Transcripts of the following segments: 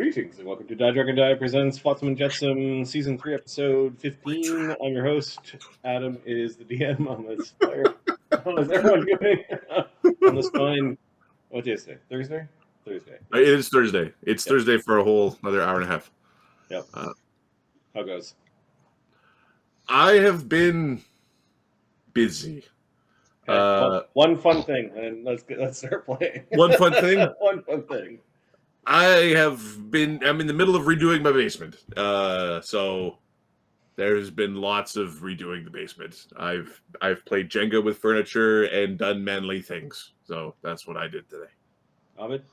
Greetings and welcome to Die Dragon Die presents Flotsam and Jetsam Season 3, Episode 15. I'm your host. Adam is the DM on this fire. How is everyone doing on this fine, what day is it? Thursday? Thursday. It is Thursday. It's Thursday for a whole another hour and a half. Yep. How goes? I have been busy. Okay. One fun thing, and let's start playing. One fun thing? One fun thing. I'm in the middle of redoing my basement. So there's been lots of redoing the basement. I've played Jenga with furniture and done manly things. So that's what I did today. Ovid?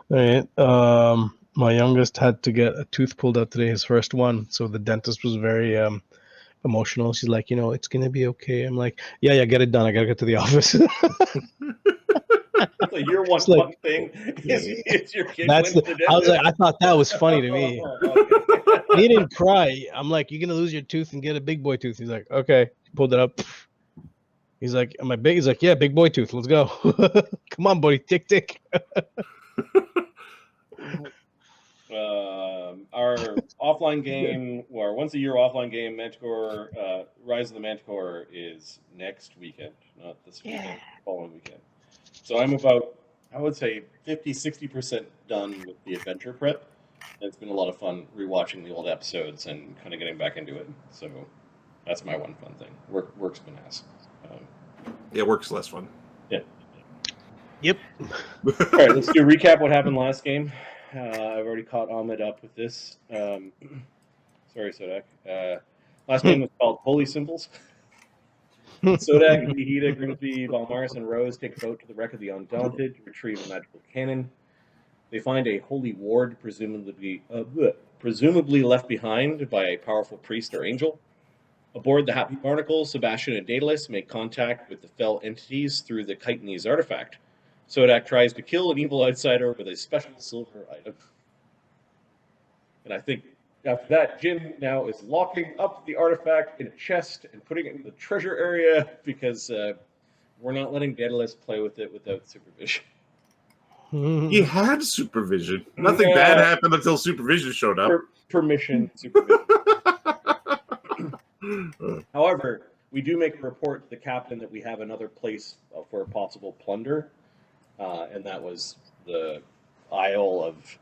All right. My youngest had to get a tooth pulled out today, his first one. So the dentist was very emotional. She's like, it's going to be okay. I'm like, yeah, get it done. I got to get to the office. So your one fun thing is your kid went to the dentist? I was like, I thought that was funny to me. Okay. He didn't cry. I'm like, you're going to lose your tooth and get a big boy tooth. He's like, okay. Pulled it up. He's like, am I big? He's like, yeah, big boy tooth. Let's go. Come on, buddy. Tick. Our offline game, or once a year offline game, Manticore, Rise of the Manticore is next weekend, not this weekend, following weekend. So I'm about, I would say, 50-60% done with the adventure prep. And it's been a lot of fun rewatching the old episodes and kind of getting back into it. So that's my one fun thing. Work's been ass. Work's less fun. Yeah. Yep. All right, let's do a recap what happened last game. I've already caught Ahmed up with this. Sorry, Sodak. Last game was called Holy Symbols. Sodak, Nihida, Grimsby, Valmaris, and Rose take a boat to the wreck of the Undaunted to retrieve a magical cannon. They find a holy ward, presumably left behind by a powerful priest or angel. Aboard the Happy Barnacle, Sebastian and Daedalus make contact with the fell entities through the Chitinese artifact. Sodak tries to kill an evil outsider with a special silver item. And I think after that, Jin now is locking up the artifact in a chest and putting it in the treasure area because we're not letting Daedalus play with it without supervision. He had supervision. Nothing bad happened until supervision showed up. Permission supervision. However, we do make a report to the captain that we have another place for a possible plunder. And that was the Isle of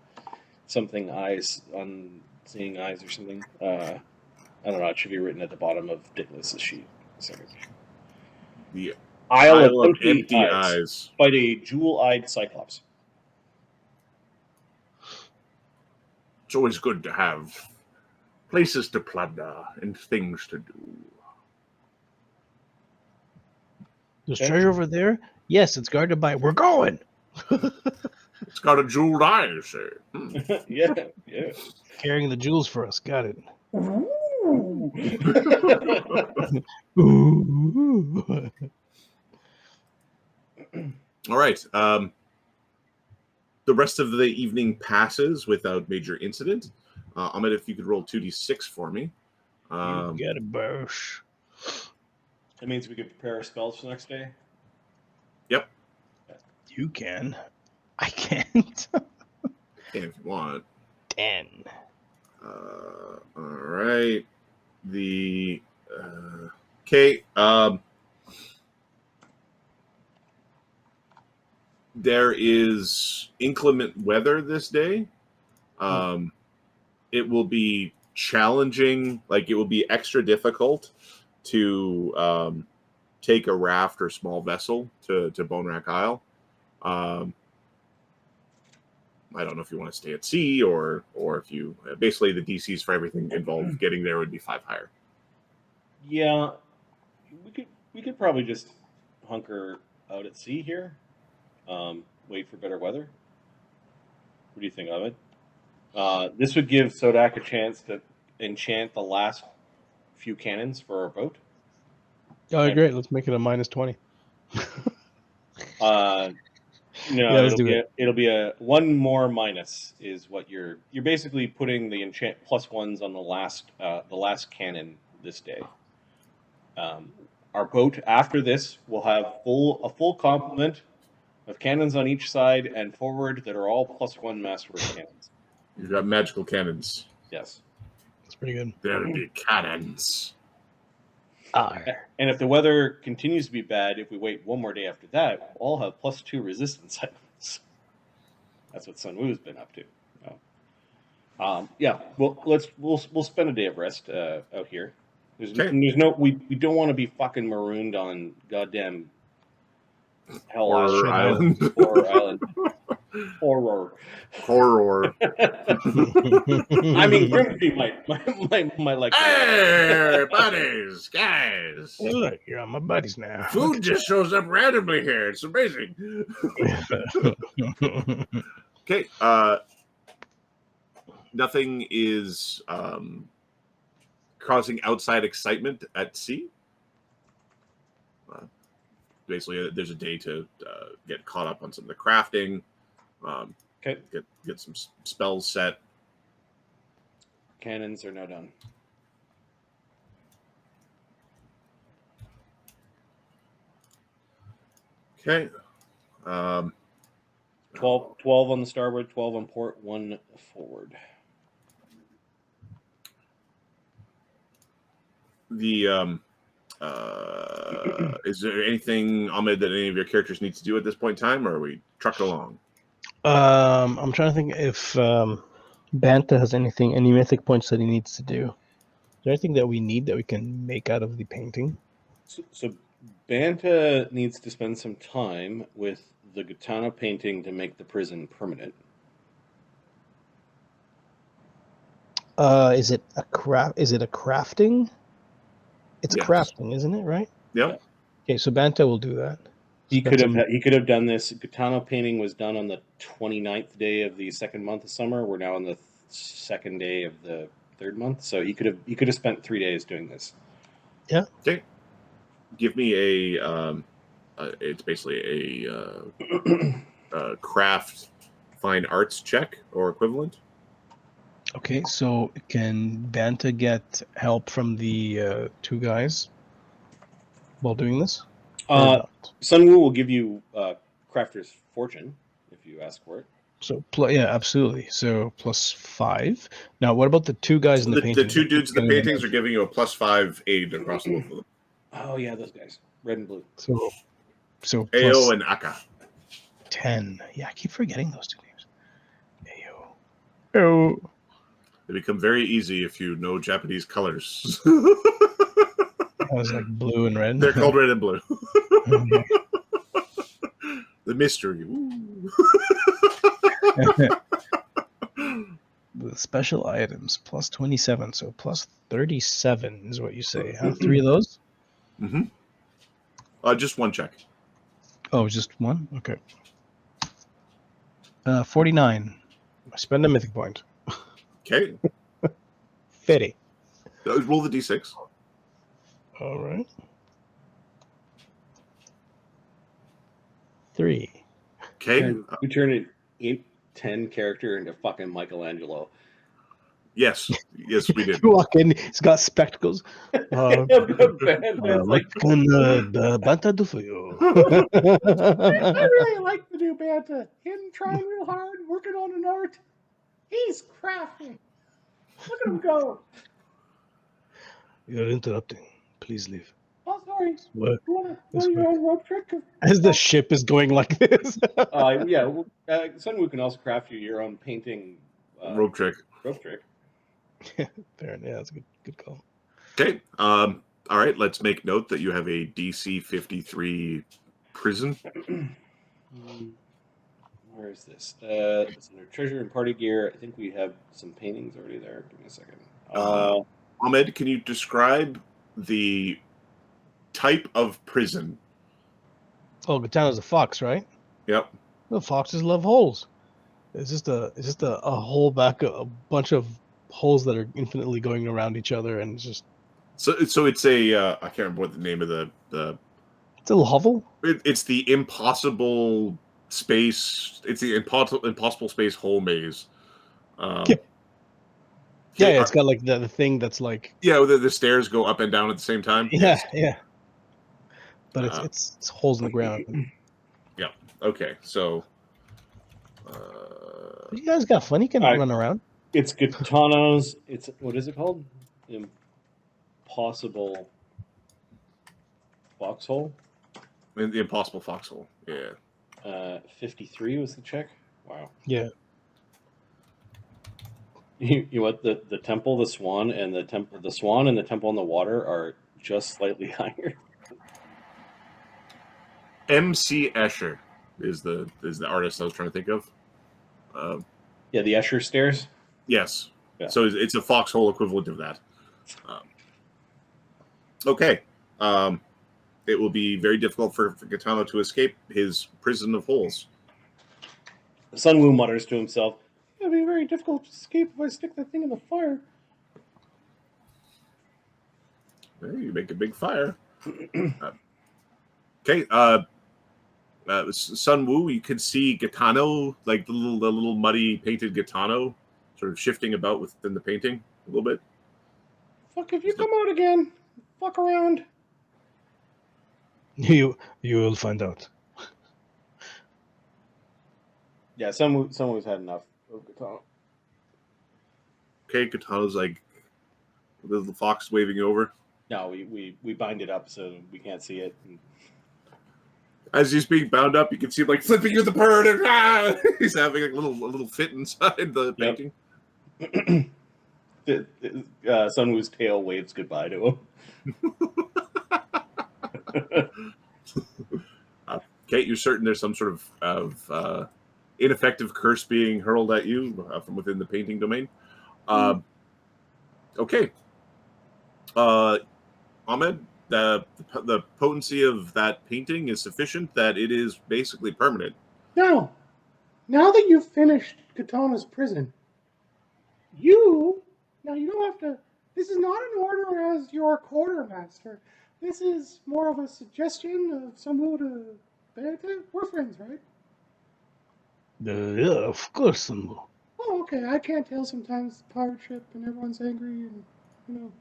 something eyes, unseeing eyes or something. I don't know, it should be written at the bottom of Daedalus' sheet. Sorry. The Isle of Empty Eyes. Fight a jewel-eyed Cyclops. It's always good to have places to plunder and things to do. There's treasure over there? Yes, it's guarded by... We're going! It's got a jeweled eye, you say. Yeah. Carrying the jewels for us. Got it. Ooh. Ooh. All right. The rest of the evening passes without major incident. Ahmed, if you could roll 2d6 for me. You get a burst. That means we can prepare our spells for the next day? Yep. You can. I can't. If you want. 10. All right. Okay. There is inclement weather this day. It will be challenging. Like, it will be extra difficult to take a raft or small vessel to Bonewrack Isle. I don't know if you want to stay at sea or if you basically the DCs for everything involved getting there would be 5 higher. Yeah, we could probably just hunker out at sea here. Wait for better weather. What do you think of it? This would give Sodak a chance to enchant the last few cannons for our boat. Oh, great. Let's make it a -20. No, yeah, it'll be a one more minus is what you're basically putting the enchant +1s on the last cannon this day. Our boat after this will have a full complement of cannons on each side and forward that are all +1 masterwork cannons. You've got magical cannons. Yes. That's pretty good. There'll be cannons. And if the weather continues to be bad, if we wait one more day after that, we'll all have +2 resistance items. That's what Sun Wu's been up to. Yeah. Well, we'll spend a day of rest out here. There's no we don't want to be fucking marooned on goddamn Hell Horror Island. Island. Horror Island. Horror. I mean, Grimsby might like. Hey, buddies, guys! Hey, look, you're on my buddies now. Food just shows up randomly here. It's amazing. Okay. Nothing is causing outside excitement at sea. Basically, there's a day to get caught up on some of the crafting. Okay. Get some spells set. Cannons are now done. Okay. 12 on the starboard, 12 on port, 1 forward. The is there anything, Ahmed, that any of your characters need to do at this point in time, or are we trucking along? I'm trying to think if Banta has any mythic points that he needs to do. Is there anything that we need that we can make out of the painting? So Banta needs to spend some time with the Gitana painting to make the prison permanent. Is it a crafting? It's crafting, isn't it? Right? Yep. Okay, so Banta will do that. He could have done this. Gitana painting was done on the 29th day of the second month of summer. We're now on the second day of the third month, so he could have spent 3 days doing this. Yeah. Okay. Give me a. It's basically a craft fine arts check or equivalent. Okay, so can Banta get help from the 2 guys while doing this? Sun Wu will give you Crafter's Fortune if you ask for it. So yeah, absolutely. So +5. Now, what about the 2 guys in the painting? The 2 dudes in the paintings are giving you a +5 aid across both of them. Oh yeah, those guys, red and blue. So Ao and Aka. 10. Yeah, I keep forgetting those 2 names. Ao. They become very easy if you know Japanese colors. I was like blue and red. They're called red and blue. Okay. The mystery. The special items +27, so +37 is what you say. Huh? 3 of those? Mm-hmm. Just 1 check. Oh, just 1? Okay. 49. I spend a mythic point. Okay. 50. Roll the d6. All right. 3. Okay. We turn an 8-10 character into fucking Michelangelo. Yes, we did. You walk in, he's got spectacles. What can the Banta do for you? I really like the new Banta. Him trying real hard, working on an art. He's crafty. Look at him go. You're interrupting. Please leave. Oh, sorry. What? You want your own rope trick? As the ship is going like this. Yeah. Sun Wu can also craft you your own painting Rope trick. Rope trick. Fair, yeah, that's a good call. Okay. All right. Let's make note that you have a DC 53 prison. Where is this? It's under treasure and party gear. I think we have some paintings already there. Give me a second. Ahmed, can you describe the type of prison? Oh, Gitana's a fox, right? Yep. The foxes love holes. It's just a hole back, a bunch of holes that are infinitely going around each other, and it's just. So it's a I can't remember what the name of the. It's a little hovel. It's the impossible space. It's the impossible space hole maze. Yeah, it's got like the thing that's like. Yeah, the stairs go up and down at the same time. Yeah. But it's holes in the ground. Yeah. Okay. So. You guys got fun. You can Alright. run around. It's Gitano's. It's what is it called? Impossible foxhole. The Impossible Foxhole. Yeah. 53 was the check. Wow. Yeah. You know what? The temple, the swan, and the swan and the temple in the water are just slightly higher. MC Escher is the artist I was trying to think of. Yeah, the Escher stairs. Yes. Yeah. So it's a foxhole equivalent of that. Okay. It will be very difficult for Gitano to escape his prison of holes. Sunwoo mutters to himself, "It'll be very difficult to escape if I stick that thing in the fire." Hey, you make a big fire. Okay. Sunwoo, you can see Gitano, like the little muddy painted Gitano, sort of shifting about within the painting a little bit. Fuck, if you come out again, fuck around. You will find out. Yeah, Sunwoo's had enough of Gitano. Okay, Gitano's like the fox waving over. No, we bind it up so we can't see it. As he's being bound up, you can see him like flipping you the bird, and he's having like a little fit inside the painting. Sunwoo's tail waves goodbye to him. Kate, you're certain there's some sort of ineffective curse being hurled at you from within the painting domain. Okay. Ahmed, the potency of that painting is sufficient that it is basically permanent. Now that you've finished Katana's prison, you don't have to. This is not an order as your quartermaster. This is more of a suggestion of someone to. We're friends, right? Yeah, of course. Oh, okay. I can't tell sometimes pirate ship and everyone's angry and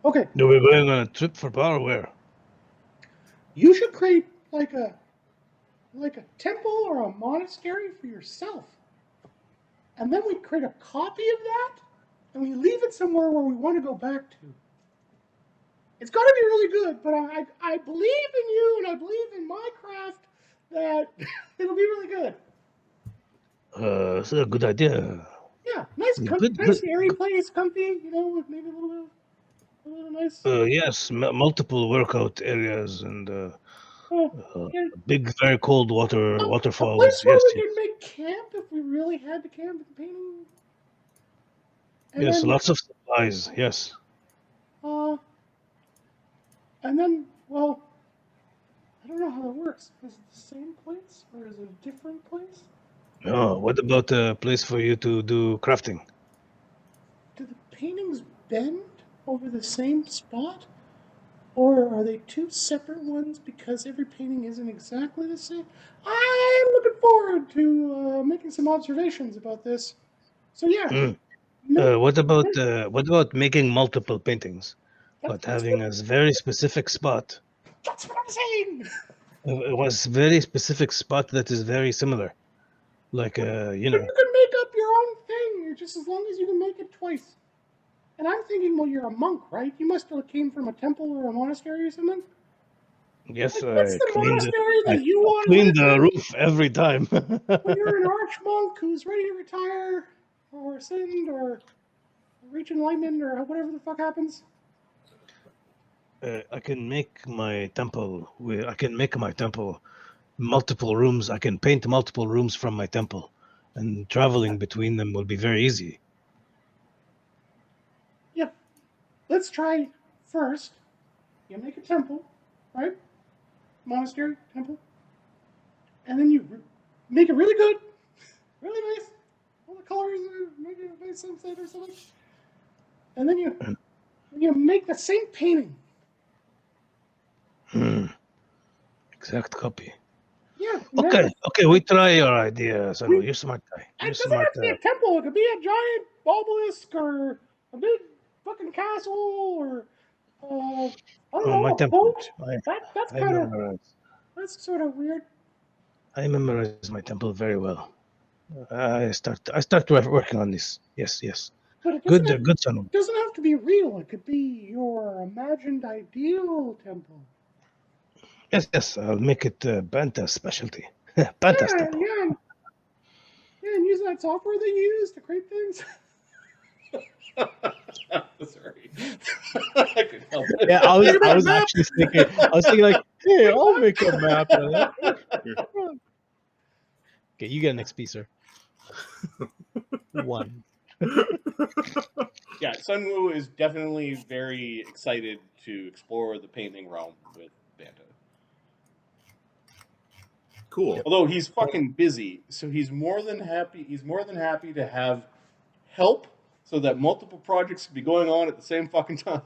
Okay. No, we're going on a trip for power. Where? You should create like a temple or a monastery for yourself. And then we create a copy of that and we leave it somewhere where we want to go back to. It's got to be really good, but I believe in you and I believe in my craft that it'll be really good. That's a good idea. Yeah, nice airy place, comfy, with maybe a little nice. Yes, multiple workout areas and big, very cold waterfalls. A place where Yes, we can make camp if we really had to camp with painting. And yes, then, lots of supplies. Yes. And then, well, I don't know how that works. Is it the same place or is it a different place? Oh, what about a place for you to do crafting? Do the paintings bend over the same spot? Or are they two separate ones because every painting isn't exactly the same? I am looking forward to making some observations about this. So yeah. What about making multiple paintings, but having a very specific spot? That's what I'm saying. It was very specific spot that is very similar, like But you can make up your own thing, just as long as you can make it twice. And I'm thinking, well, you're a monk, right? You must have came from a temple or a monastery or something. Yes, what's the monastery that you want to clean the roof every time. When you're an arch monk who's ready to retire, or ascend, or reach enlightenment, or whatever the fuck happens. I can make my temple. I can make my temple multiple rooms. I can paint multiple rooms from my temple, and traveling between them will be very easy. Yeah, let's try first. You make a temple, right? Monastery, temple, and then you make it really good, really nice. All the colors, maybe a nice sunset or something, and then you make the same painting. Exact copy. Yeah. Okay. We try your idea, son. You're a smart guy. It doesn't have to be a temple. It could be a giant obelisk or a big fucking castle or I don't know, my a temple. boat. That's sort of weird. I memorize my temple very well. I start working on this. Yes. But it Good, doesn't have, good son. doesn't have to be real. It could be your imagined ideal temple. Yes. I'll make it Banta specialty. Banta's Yeah, temple. yeah, and use that software that you use to create things. Sorry. I couldn't help it. Yeah, Look at I that was map. actually thinking. I was thinking like, hey, I'll make a map. Okay, you get an XP, sir. 1. Yeah, Sunwoo is definitely very excited to explore the painting realm with Banta. Cool. Although he's fucking busy, so he's more than happy. He's more than happy to have help, so that multiple projects can be going on at the same fucking time.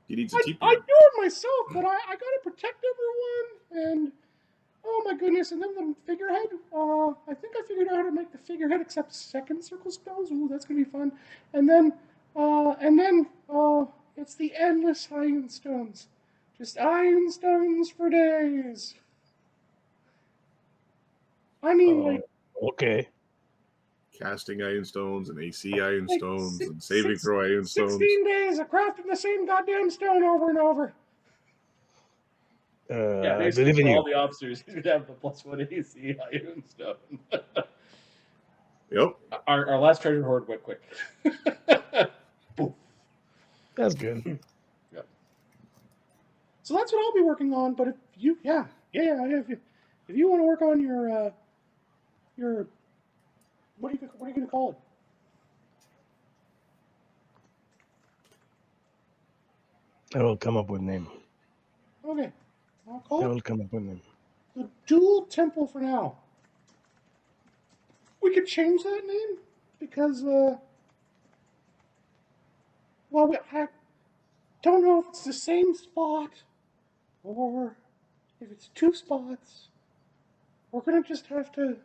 He needs a I TP. do it myself, but I gotta protect everyone, and oh my goodness, and then the figurehead. I think I figured out how to make the figurehead accept second circle spells. Ooh, that's gonna be fun. And then it's the endless iron stones. Just iron stones for days. I mean, like Okay. Casting iron stones and AC iron Like stones and saving throw iron stones. 16 days of crafting the same goddamn stone over and over. Yeah, I basically believe in for you. all the officers, he's gonna have the +1 AC iron stone. Yep. Our last treasure hoard went quick. Boom. That's good. Yep. So that's what I'll be working on. But if you, if you want to work on your what are you gonna call it? I will come up with a name. Okay, I'll I call it will come up with a name. the Dual Temple for now. We could change that name because I don't know if it's the same spot or if it's 2 spots. We're gonna just have to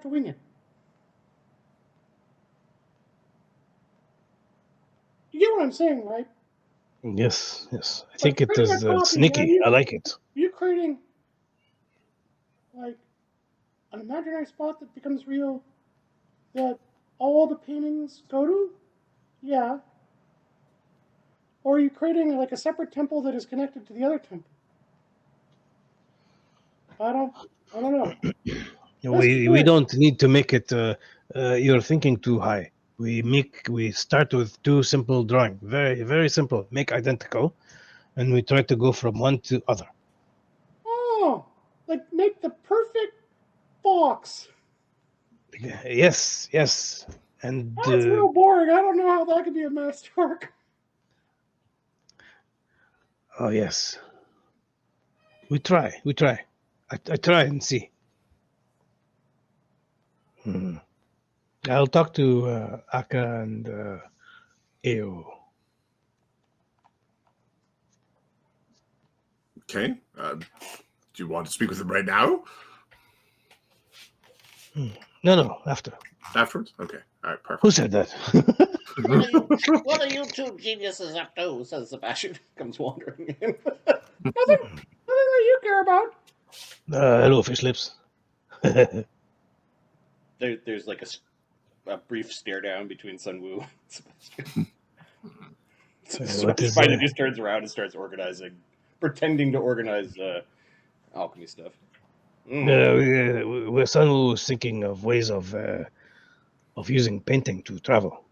wing it. You get what I'm saying, right? Yes. I think Like it creating is a copy. sneaky. I like it. You creating like an imaginary spot that becomes real that all the paintings go to? Yeah. Or are you creating like a separate temple that is connected to the other temple? I don't know. We don't need to make it. You're thinking too high. We start with 2 simple drawing. Very simple. Make identical, and we try to go from one to other. Oh, like make the perfect box. Yes. And That's real boring. I don't know how that could be a masterwork. oh yes, we try. I try and see. I'll talk to Aka and Eo. Okay. Do you want to speak with him right now? No, after. Afterwards? Okay. All right. Perfect. Who said that? What are you 2 geniuses up to? Says Sebastian. Comes wandering in. Nothing that you care about. Hello, fish lips. There's like a brief stare down between Sunwoo and Sebastian. What is Sebastian just turns around and starts organizing, pretending to organize alchemy stuff. We're suddenly thinking of ways of using painting to travel.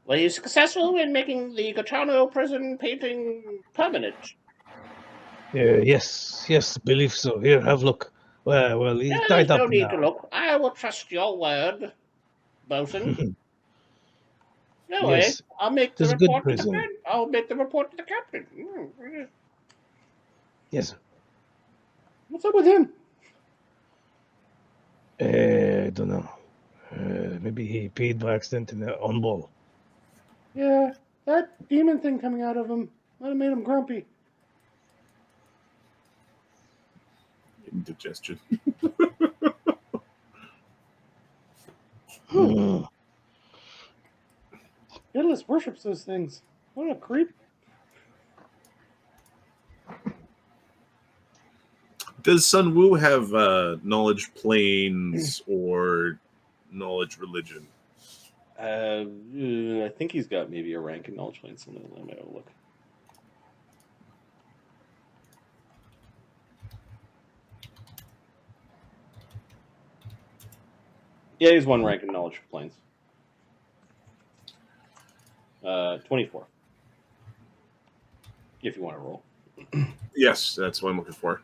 Were you successful in making the Gachano prison painting permanent? Yes, believe so. Here, have a look. Well, he's Yeah, tied there's no up need now. to look. I will trust your word, bosun. No way. Yes, I'll make the it's a good report to the prison. captain. I'll make the report to the captain. Yes. What's up with him? I don't know. Maybe he peed by accident in the on ball. Yeah, that demon thing coming out of him might have made him grumpy. Indigestion. Daedalus worships those things. What a creep. Does Sun Wu have knowledge planes or knowledge religion? I think he's got maybe a rank in knowledge plane. So let me have a look. Yeah, he's one rank in knowledge planes. 24. If you want to roll. Yes, that's what I'm looking for.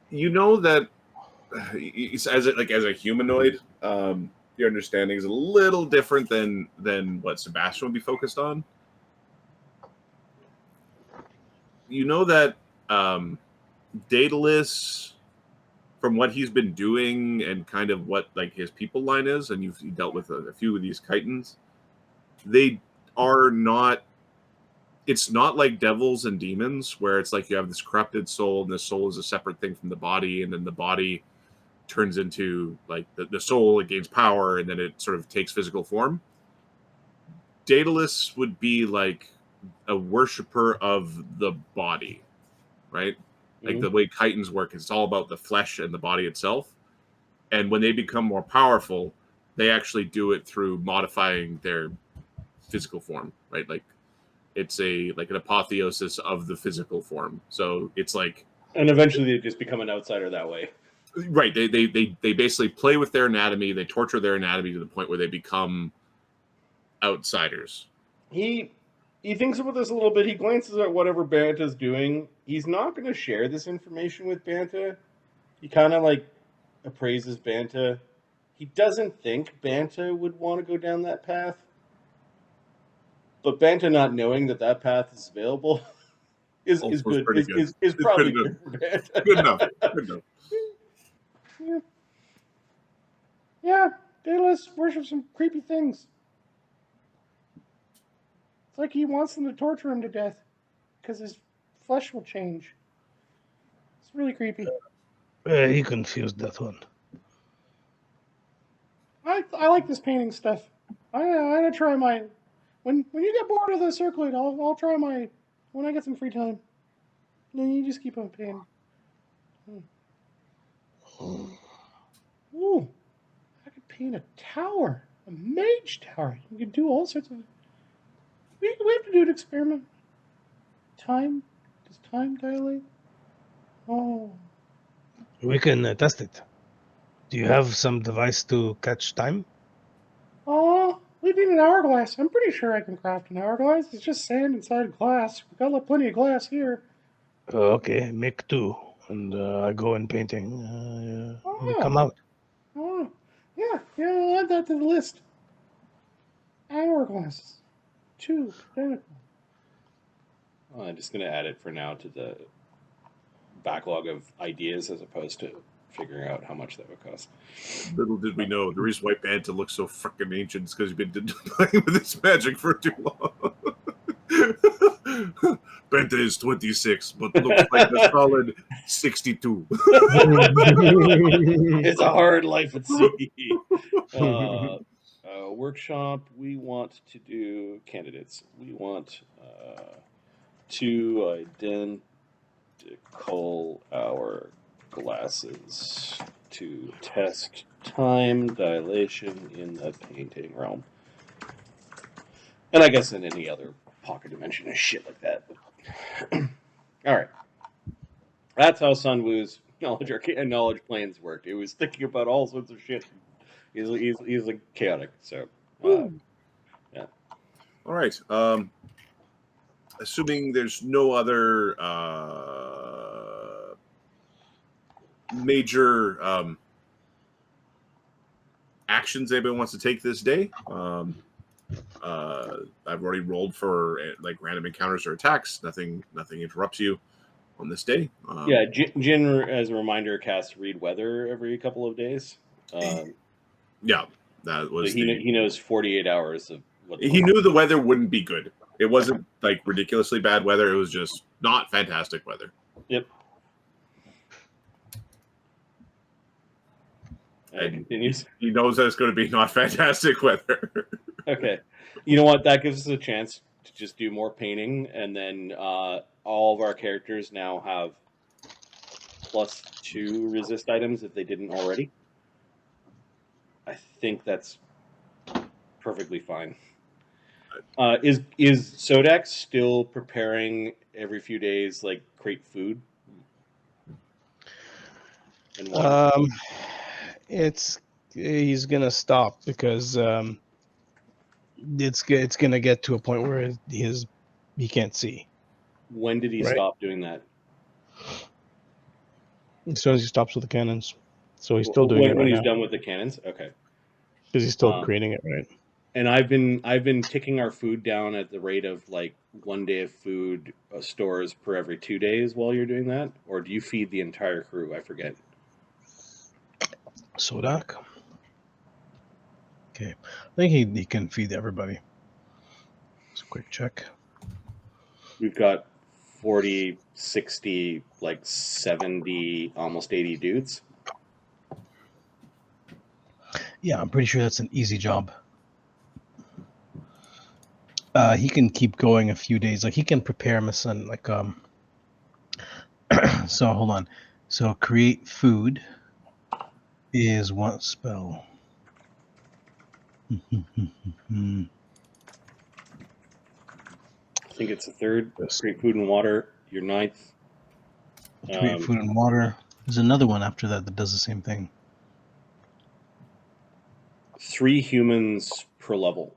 You know that as a humanoid, your understanding is a little different than what Sebastian would be focused on. You know that Daedalus, from what he's been doing and kind of what like his people line is, and you've dealt with a few of these chitons, they are not. It's not like devils and demons where it's like you have this corrupted soul and the soul is a separate thing from the body, and then the body turns into like the soul, it gains power, and then it sort of takes physical form. Daedalus would be like a worshiper of the body, right? Like the way chitons work, it's all about the flesh and the body itself. And when they become more powerful, they actually do it through modifying their physical form, right? Like it's an apotheosis of the physical form. So it's like, and eventually they just become an outsider that way. Right. They basically play with their anatomy. They torture their anatomy to the point where they become outsiders. He thinks about this a little bit. He glances at whatever Banta's doing. He's not going to share this information with Banta. He kind of like appraises Banta. He doesn't think Banta would want to go down that path. But Banta not knowing that path is available is good. Is probably good for Banta. Good enough. Good enough. Yeah, Daedalus worships some creepy things. It's like he wants them to torture him to death because his flesh will change. It's really creepy. He confused that one. I like this painting stuff. I'm gonna try my when you get bored of the circlet, I'll try my when I get some free time. Then you just keep on painting. Ooh, I could paint a tower, a mage tower. You could do all sorts of. We have to do an experiment. Does time dilate? Oh. We can test it. Do you have some device to catch time? Oh, we need an hourglass. I'm pretty sure I can craft an hourglass. It's just sand inside glass. We've got plenty of glass here. Okay, make two. And I go in painting. We come out. Oh, yeah, I'll add that to the list. Hourglasses. 2 identical. Well, I'm just going to add it for now to the backlog of ideas as opposed to figuring out how much that would cost. Little did we know, the reason why Banta looks so freaking ancient is because he's been playing with this magic for too long. Banta is 26, but looks like a solid 62. It's a hard life at sea. Workshop, we want to do candidates. We want 2 identical hourglasses to test time dilation in the painting realm. And I guess in any other pocket dimension and shit like that. All right. That's how Sun Wu's knowledge planes worked. It was thinking about all sorts of shit. He's like chaotic. So, yeah. All right. Assuming there's no other major actions anybody wants to take this day. I've already rolled for like random encounters or attacks. Nothing interrupts you on this day. Yeah, Jin, as a reminder, casts read weather every couple of days. Yeah, that was. So he knows 48 hours of what. He knew the weather wouldn't be good. It wasn't like ridiculously bad weather. It was just not fantastic weather. Yep. And continues. He knows that it's going to be not fantastic weather. Okay. You know what? That gives us a chance. to just do more painting, and then all of our characters now have +2 resist items if they didn't already. I think that's perfectly fine. Is Sodak still preparing every few days, like crate food? And why? He's gonna stop because it's gonna get to a point where he can't see. When did he Right. stop doing that? As soon as he stops with the cannons, so he's still doing it When right he's now done with the cannons? Okay. because he's still creating it, right? And I've been ticking our food down at the rate of like 1 day of food stores per every 2 days while you're doing that, or do you feed the entire crew? I forget. Sodak. Okay, I think he can feed everybody. Just a quick check. We've got 40, 60, like 70, almost 80 dudes. Yeah, I'm pretty sure that's an easy job. He can keep going a few days. Like he can prepare Mason. Like So hold on. So create food is one spell. I think it's the third. Create food and water. Your ninth. Create food and water. There's another one after that that does the same thing. 3 humans per level.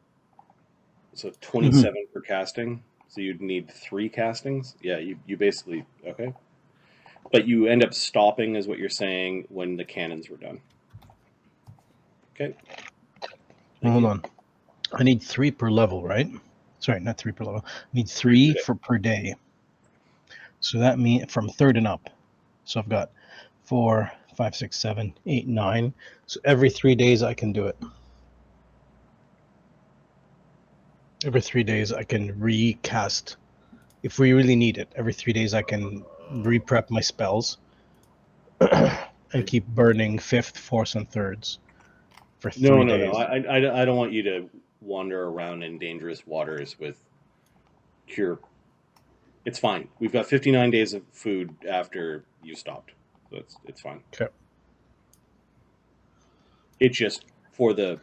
So 27 per casting. So you'd need 3 castings. Yeah, you basically okay. But you end up stopping, is what you're saying, when the cannons were done. Okay. Hold on. I need 3 per level, right? Sorry, not 3 per level. I need 3 per day. So that means from 3rd and up. So I've got 4, 5, 6, 7, 8, 9. So every 3 days I can do it. Every 3 days I can recast. If we really need it, every 3 days I can re-prep my spells and keep burning 5th, 4th, and 3rds for 3 days. No. I don't want you to wander around in dangerous waters with cure. It's fine. We've got 59 days of food after you stopped. So it's fine. Okay. It's just for the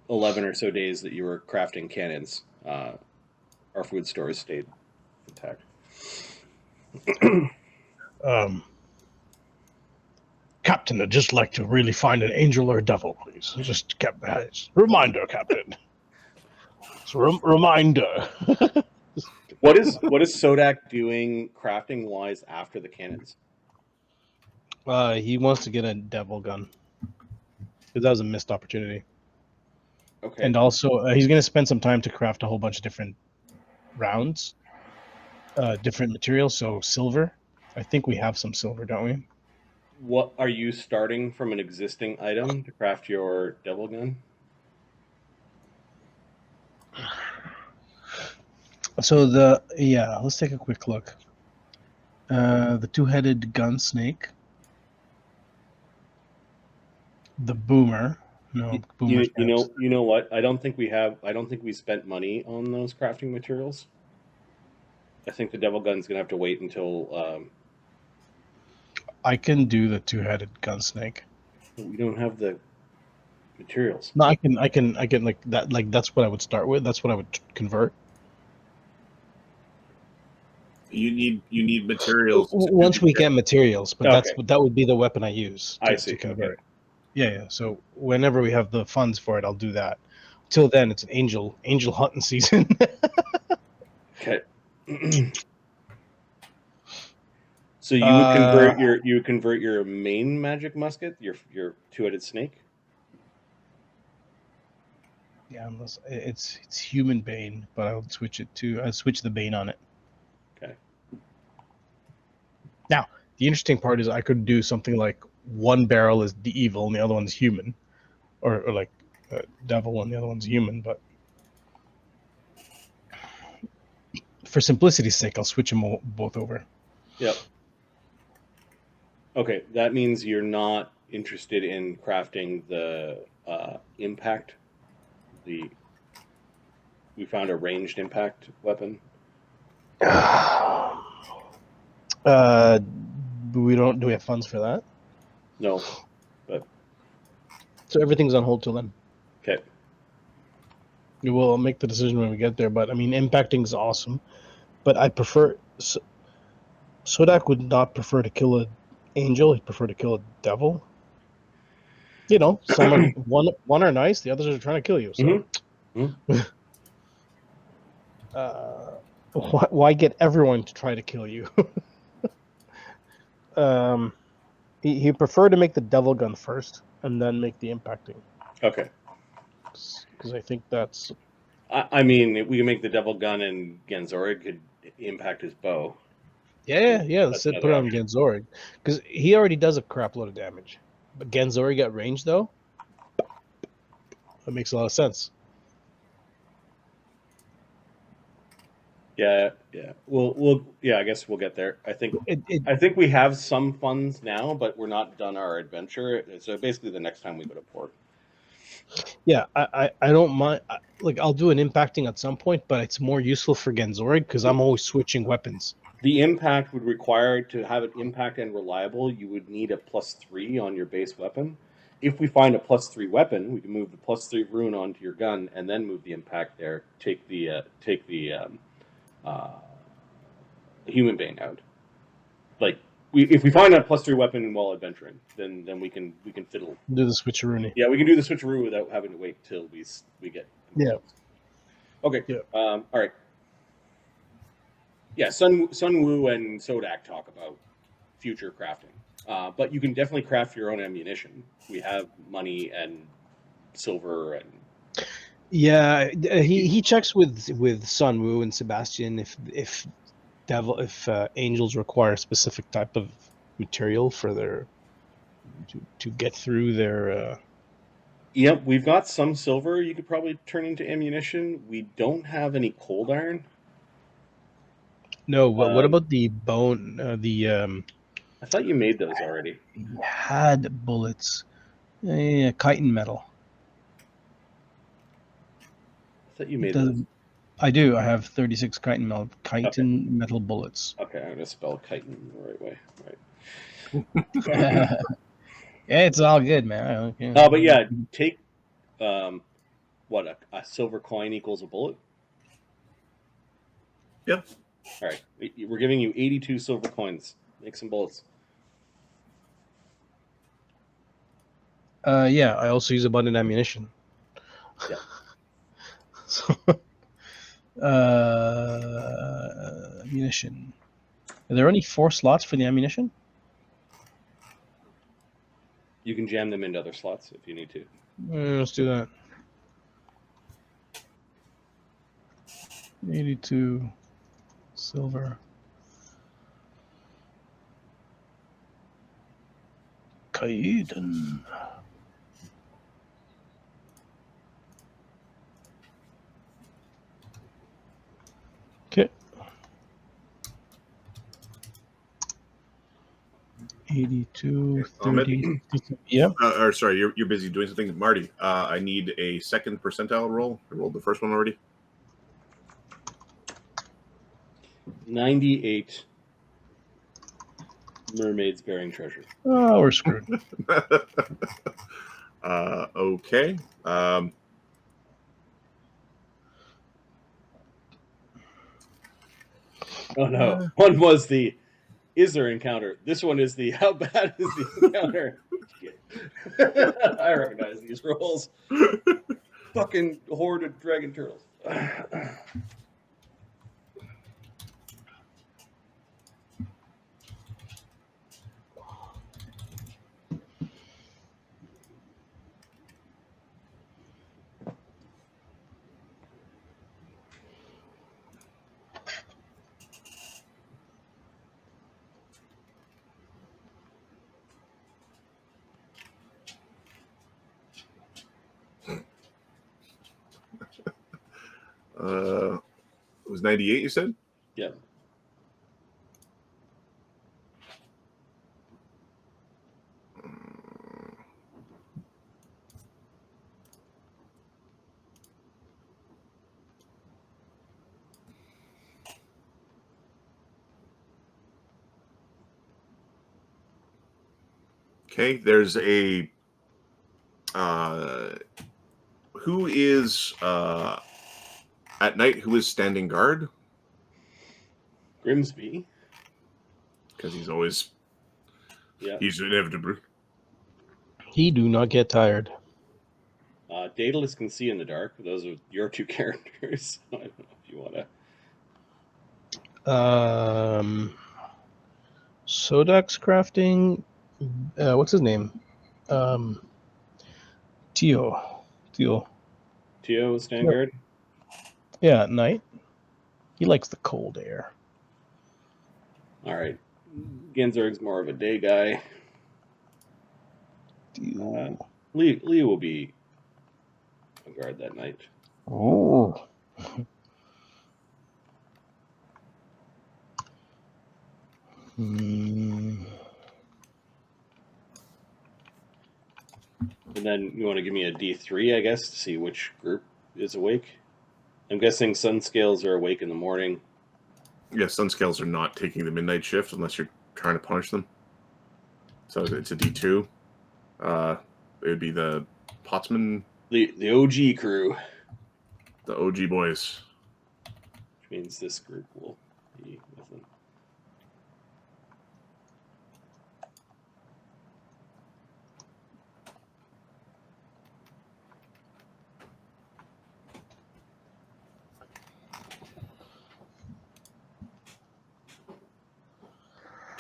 11 or so days that you were crafting cannons, our food stores stayed intact. Captain, I'd just like to really find an angel or a devil, please. Just reminder, Captain. It's reminder. What is Sodak doing crafting wise after the cannons? He wants to get a devil gun because that was a missed opportunity. Okay. And also, he's going to spend some time to craft a whole bunch of different rounds, different materials. So silver, I think we have some silver, don't we? What are you starting from an existing item to craft your devil gun? So let's take a quick look. The 2-headed gun snake, the boomer. No, boomer. You know what? I don't think we spent money on those crafting materials. I think the devil gun's gonna have to wait until. I can do the 2-headed gun snake. We don't have the materials. No, I can like that. Like that's what I would start with. That's what I would convert. You need materials once we get materials, but Okay. that would be the weapon I use to convert. Okay. Yeah. So whenever we have the funds for it, I'll do that. Till then, it's an angel hunting season. Okay. So you would convert your main magic musket, your 2-headed snake. Yeah, unless it's human bane, but I'll switch the bane on it. Okay. Now, the interesting part is I could do something like one barrel is the evil and the other one's human, or like devil and the other one's human. But for simplicity's sake, I'll switch them both over. Yep. Okay, that means you're not interested in crafting the impact, the we found a ranged impact weapon. We don't. Do we have funds for that? No. So everything's on hold till then. Okay. We'll make the decision when we get there. But I mean, impacting is awesome. But I prefer. Sodak would not prefer to kill an angel. He'd prefer to kill a devil. You know, some are one are nice, the others are trying to kill you. So, why get everyone to try to kill you? He preferred to make the devil gun first and then make the impacting. Okay. Because I think that's. I mean, we can make the devil gun, and Genzorig could impact his bow. Yeah. That's Let's put it another on Genzorig. Because he already does a crap load of damage. But Genzorig at range, though, that makes a lot of sense. Yeah. We'll I guess we'll get there. I think we have some funds now, but we're not done our adventure. So basically, the next time we go to port. Yeah, I don't mind. I'll do an impacting at some point, but it's more useful for Genzorig because I'm always switching weapons. The impact would require to have it impact and reliable. You would need a +3 on your base weapon. If we find a +3 weapon, we can move the +3 rune onto your gun and then move the impact there. Take the human bane out. Like if we find a +3 weapon while adventuring, then we can fiddle. Do the switcheroo. Yeah, we can do the switcheroo without having to wait till we get. Yeah. Okay. Yeah. All right. Yeah, Sun Wu and Sodak talk about future crafting, but you can definitely craft your own ammunition. We have money and silver and. Yeah, he checks with Sun Wu and Sebastian if angels require a specific type of material for their to get through their. Yep, we've got some silver you could probably turn into ammunition. We don't have any cold iron. No, but what about the bone? I thought you made those already. He had bullets. Yeah, chitin metal. I thought you made those. I do. I have 36 chitin metal bullets. Okay, I'm gonna spell chitin the right way. Yeah, it's all good, man. But yeah, take what a silver coin equals a bullet. Yep. All right, we're giving you 82 silver coins. Make some bullets. Yeah, I also use abundant ammunition. Yeah. So, ammunition. Are there only 4 slots for the ammunition? You can jam them into other slots if you need to. Let's do that. 82 silver. Kaiden. Okay. 82, 30. Yeah. Or sorry, you're busy doing something, Marty. I need a second percentile roll. I rolled the first one already. 98 mermaids bearing treasure. Oh, we're screwed. Okay. Oh no! One was the is there encounter. This one is the how bad is the encounter? I recognize these rolls. Fucking horde of dragon turtles. It was 98, you said? Yeah. Okay, there's a who is at night? Who is standing guard? Grimsby. Because he's inevitable. He do not get tired. Daedalus can see in the dark. Those are your two characters. I don't know if you want to. Sodak's crafting. What's his name? Tio. Tio is Vanguard. Yeah, at night. He likes the cold air. All right. Genzurg's more of a day guy. Lee will be a guard that night. Oh. And then you want to give me a D3, I guess, to see which group is awake. I'm guessing sun scales are awake in the morning. Yeah, Sunscales are not taking the midnight shift unless you're trying to punish them. So it's a D2. It would be the Potsman. The OG crew. The OG boys. Which means this group will be with them.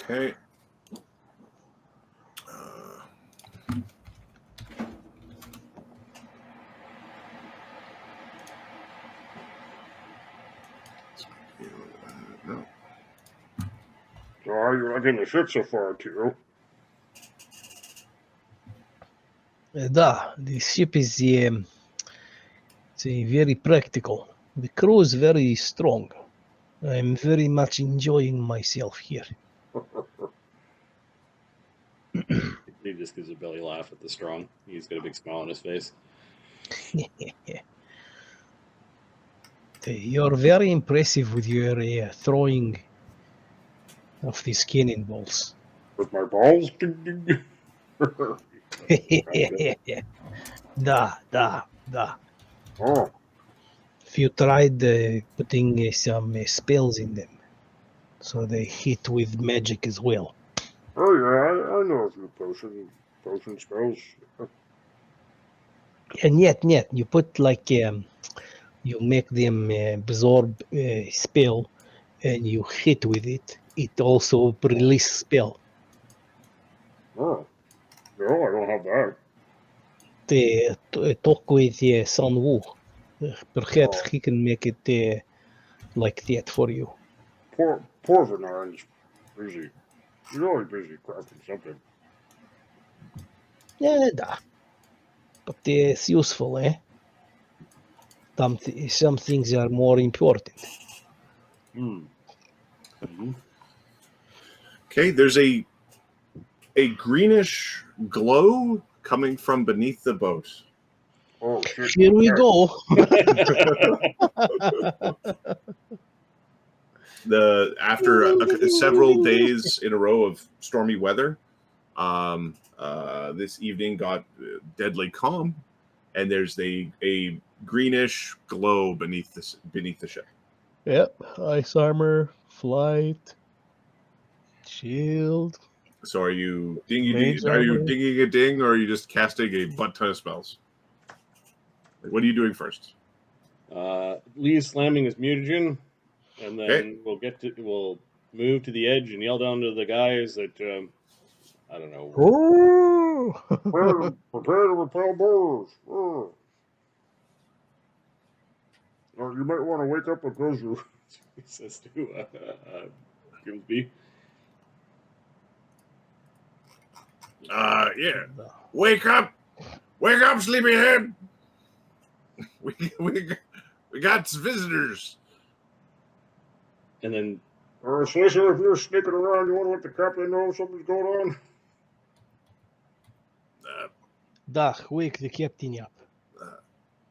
Okay. No. You're liking the ship so far, too. The ship is it's very practical. The crew is very strong. I'm very much enjoying myself here. He just gives a belly laugh at the strong. He's got a big smile on his face. You're very impressive with your throwing of these cannonballs. With my balls? Da. Oh, If you tried putting some spells in them, so they hit with magic as well. oh yeah, I know a few potion spells. And yet, you put like you make them absorb a spell, and you hit with it. It also release spell. Oh, no, I don't have that. Talk with Sun Wu. Perhaps he can make it like that for you. Poor Vernar's busy. He's always busy crafting something. Yeah, but it's useful, eh? Some things are more important. Okay, there's a greenish glow coming from beneath the boat. Oh, shit. Here we go. After several days in a row of stormy weather, this evening got deadly calm, and there's a greenish glow beneath the ship. Yep, ice armor, flight, shield. So are you Mage are you armor. dinging a ding, or are you just casting a butt ton of spells? Like, what are you doing first? Lee is slamming his mutagen, and then Okay. we'll move to the edge and yell down to the guys that I don't know. Oh! Prepare to repel boars. Oh. Or you might want to wake up a grocery. He says to Grimsby. Yeah. Wake up, sleepyhead. We got visitors. And then Slicer, if you're sneaking around, you want to let the captain know something's going on? Wake the captain up.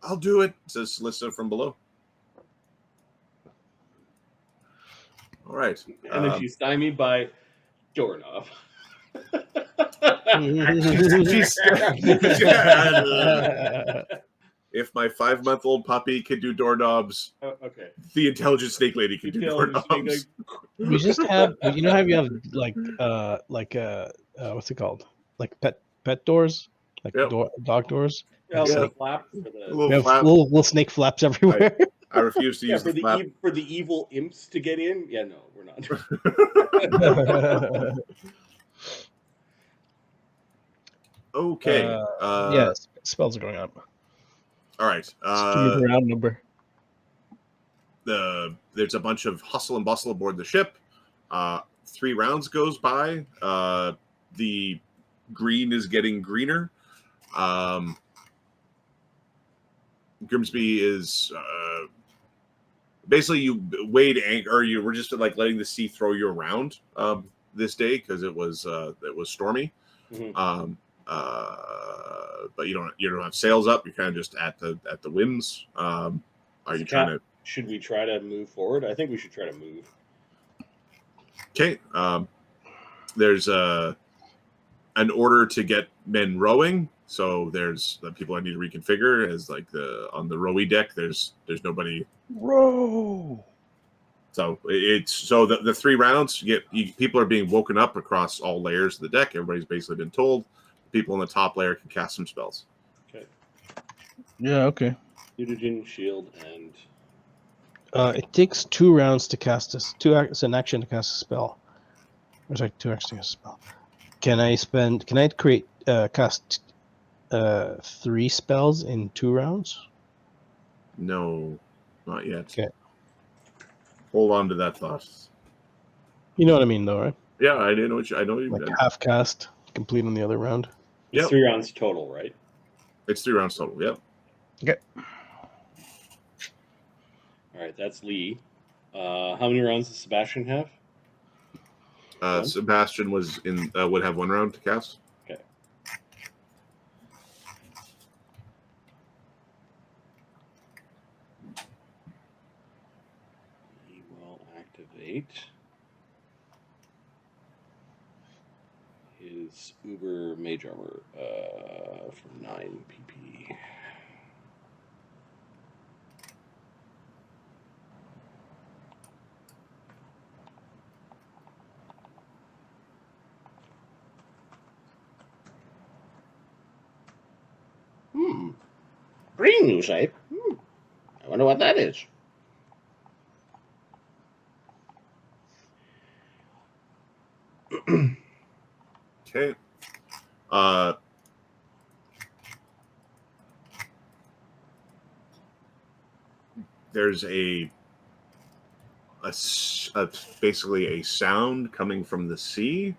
I'll do it, says Lissa from below. All right. and then she's stymied by doorknob. She's if my 5-month-old puppy can do doorknobs, Okay. the intelligent snake lady can do Intelligent snake doorknobs. We just have, you know how you have what's it called? Like pet doors, like Yep. dog doors. Yeah, Yeah. the flap for A the little We have flap. little snake flaps everywhere. I refuse to yeah use for the flap. for the evil imps to get in. Yeah, no, we're not. Okay. Yes, spells are going up. All right. Just give me the round number. There's a bunch of hustle and bustle aboard the ship. 3 rounds goes by. The green is getting greener. Grimsby is basically you weighed anchor, or you were just like letting the sea throw you around this day because it was stormy. Mhm. But you don't have sails up. You're kind of just at the whims. Are you trying to? Should we try to move forward? I think we should try to move. Okay. There's an order to get men rowing. So there's the people I need to reconfigure as like on the rowy deck. There's nobody. Row. So it's the 3 rounds. People are being woken up across all layers of the deck. Everybody's basically been told. People in the top layer can cast some spells. Okay. Yeah. Okay. Mutagen, shield, and It takes 2 rounds to cast this. It's an action to cast a spell. There's like 2 actions to cast a spell. Can I create cast 3 spells in 2 rounds? No, not yet. Okay. Hold on to that thought. You know what I mean, though, right? Yeah, I know what you Like meant. half cast, complete on the other round. it's Yep. 3 rounds total, right? It's 3 rounds total. Yep. Okay. All right, that's Lee. How many rounds does Sebastian have? One? Sebastian would have 1 round to cast. Okay. He will activate his Uber Mage Armor for 9 PP. Green new shape. I wonder what that is. Okay. There's basically a sound coming from the sea.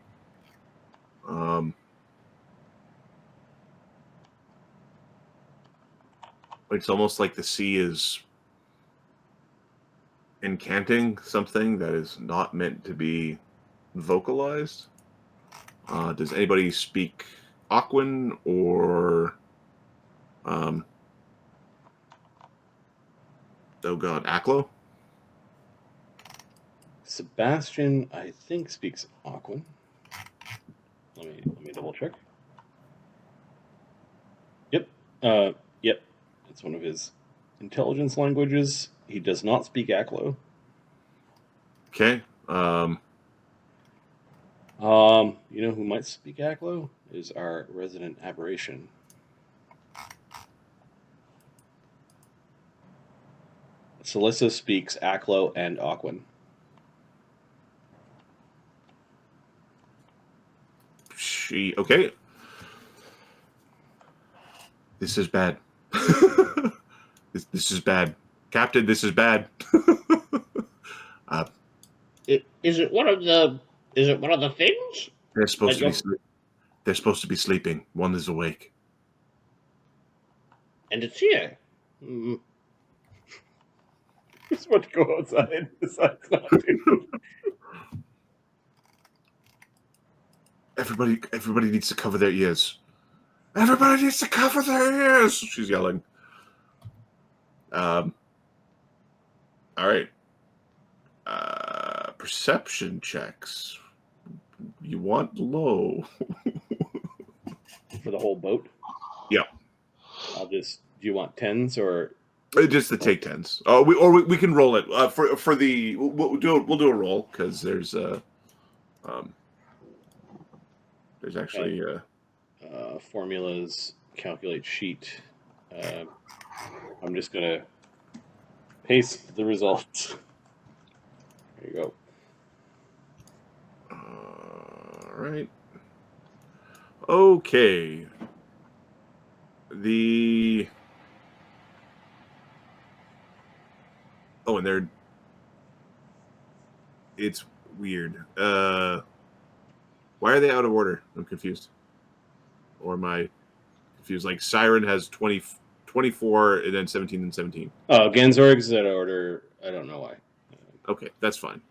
It's almost like the sea is incanting something that is not meant to be vocalized. Does anybody speak Aquan or oh god, Aklo? Sebastian, I think, speaks Aquan. Let me double check. Yep. Yep. It's one of his intelligence languages. He does not speak Aklo. Okay. You know who might speak Aklo? Is our resident aberration. Celissa speaks Aklo and Aquan. Okay. This is bad. This is bad, Captain. This is bad. Is it one of the things? They're supposed to be. They're supposed to be sleeping. One is awake. And it's here. Just want to go outside. Besides not to. Everybody needs to cover their ears. Everybody needs to cover their ears. She's yelling. All right. Perception checks. You want low. for the whole boat. Yep. I'll just. Do you want 10s or? Just the take 10s. We can roll it for the. We'll do a roll because there's actually formulas calculate sheet. I'm just gonna paste the results. There you go. All right. Okay. And they're. It's weird. Why are they out of order? I'm confused. Or am I confused? Like Siren has 24 and then 17 and 17. Oh, Genzorg's out of order. I don't know why. Okay, that's fine.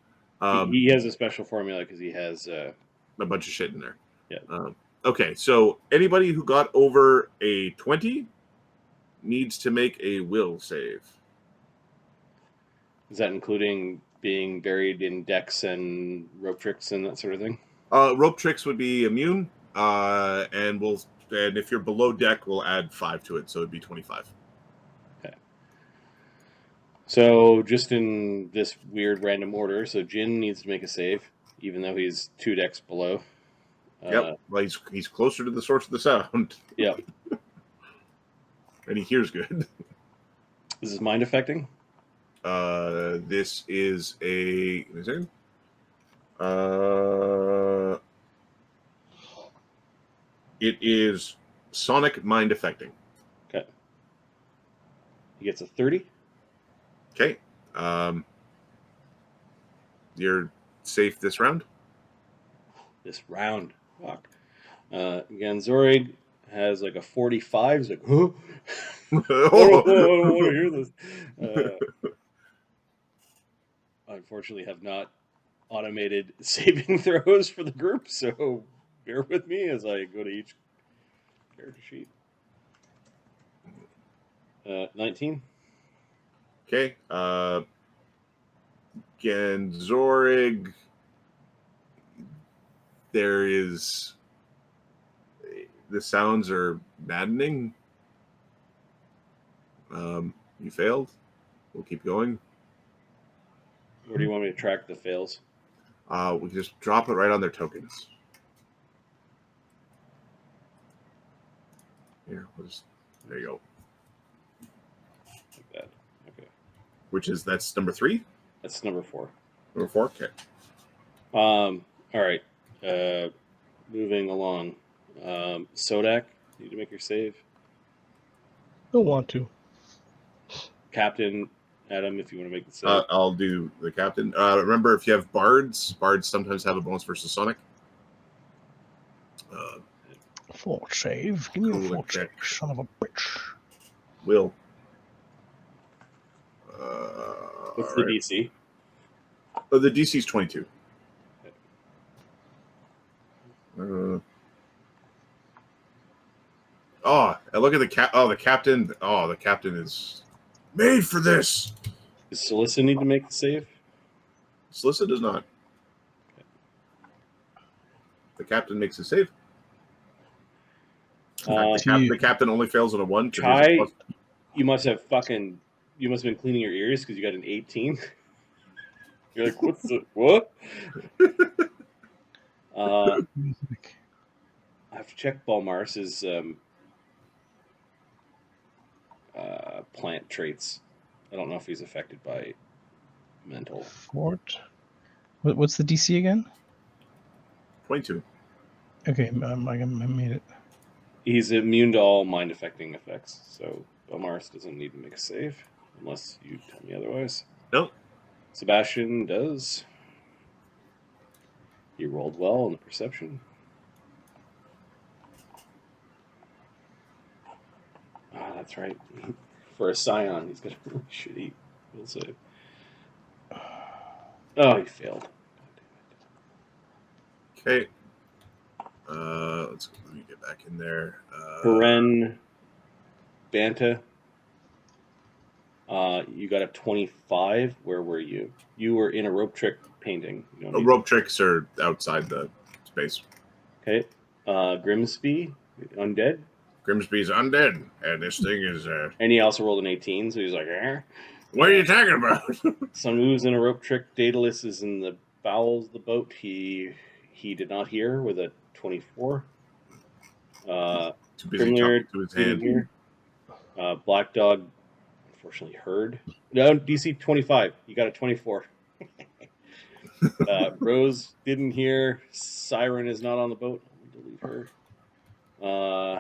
He has a special formula because he has a bunch of shit in there. Yeah. Okay, so anybody who got over a 20 needs to make a will save. Is that including being buried in decks and rope tricks and that sort of thing? Rope tricks would be immune, and if you're below deck, we'll add 5 to it, so it'd be 25. Okay. So just in this weird random order, so Jin needs to make a save, even though he's 2 decks below. Yep. Well, he's closer to the source of the sound. Yep. And he hears good. This is mind affecting. This is a. It is sonic mind affecting. Okay. He gets a 30. Okay. You're safe this round. This round. Fuck. Ganzorig has like a 45. He's like, huh? I don't want to hear this. Unfortunately, have not automated saving throws for the group, so bear with me as I go to each character sheet. 19. Okay. Ganzorig. The sounds are maddening. You failed. We'll keep going. Where do you want me to track the fails? We can just drop it right on their tokens. Here, there you go. Like that. Okay. That's number 3? That's number 4. Number 4? Okay. All right. Moving along. Sodak, need to make your save. Don't want to. Captain Adam, if you want to make the save. I'll do the captain. Remember, if you have bards sometimes have a bonus versus Sonic. Fort save. Give me a fort check. save, son of a bitch. Will. What's the right. DC? Oh, the DC is 22. Look at the the captain. Oh, the captain is made for this. Does Celissa need to make the save? Celissa does not. The captain makes a save. The captain only fails on a 1. Chai, you must have been cleaning your ears because you got an 18. You're like, what? I have to check Balmars's plant traits. I don't know if he's affected by mental. Fort. What's the DC again? 22. Okay, I made it. He's immune to all mind-affecting effects, so Balmars doesn't need to make a save, unless you tell me otherwise. Nope. Sebastian does. He rolled well on the perception. Ah, that's right. For a Scion, he's got a really shitty will save. Oh, he failed. Okay. Let me get back in there. Beren Banta. You got a 25. Where were you? You were in a rope trick painting. Rope tricks are outside the space. Okay. Grimsby. Undead. Grimsby's undead, and this thing is. And he also rolled an 18, so he's like, What are you talking about? Sun Wu's in a rope trick. Daedalus is in the bowels of the boat. He did not hear with a 24. Too busy Grimlaird talking to his didn't hand. hear. Black Dog, unfortunately, heard. No, DC 25. You got a 24. Rose didn't hear. Siren is not on the boat. I'll delete her.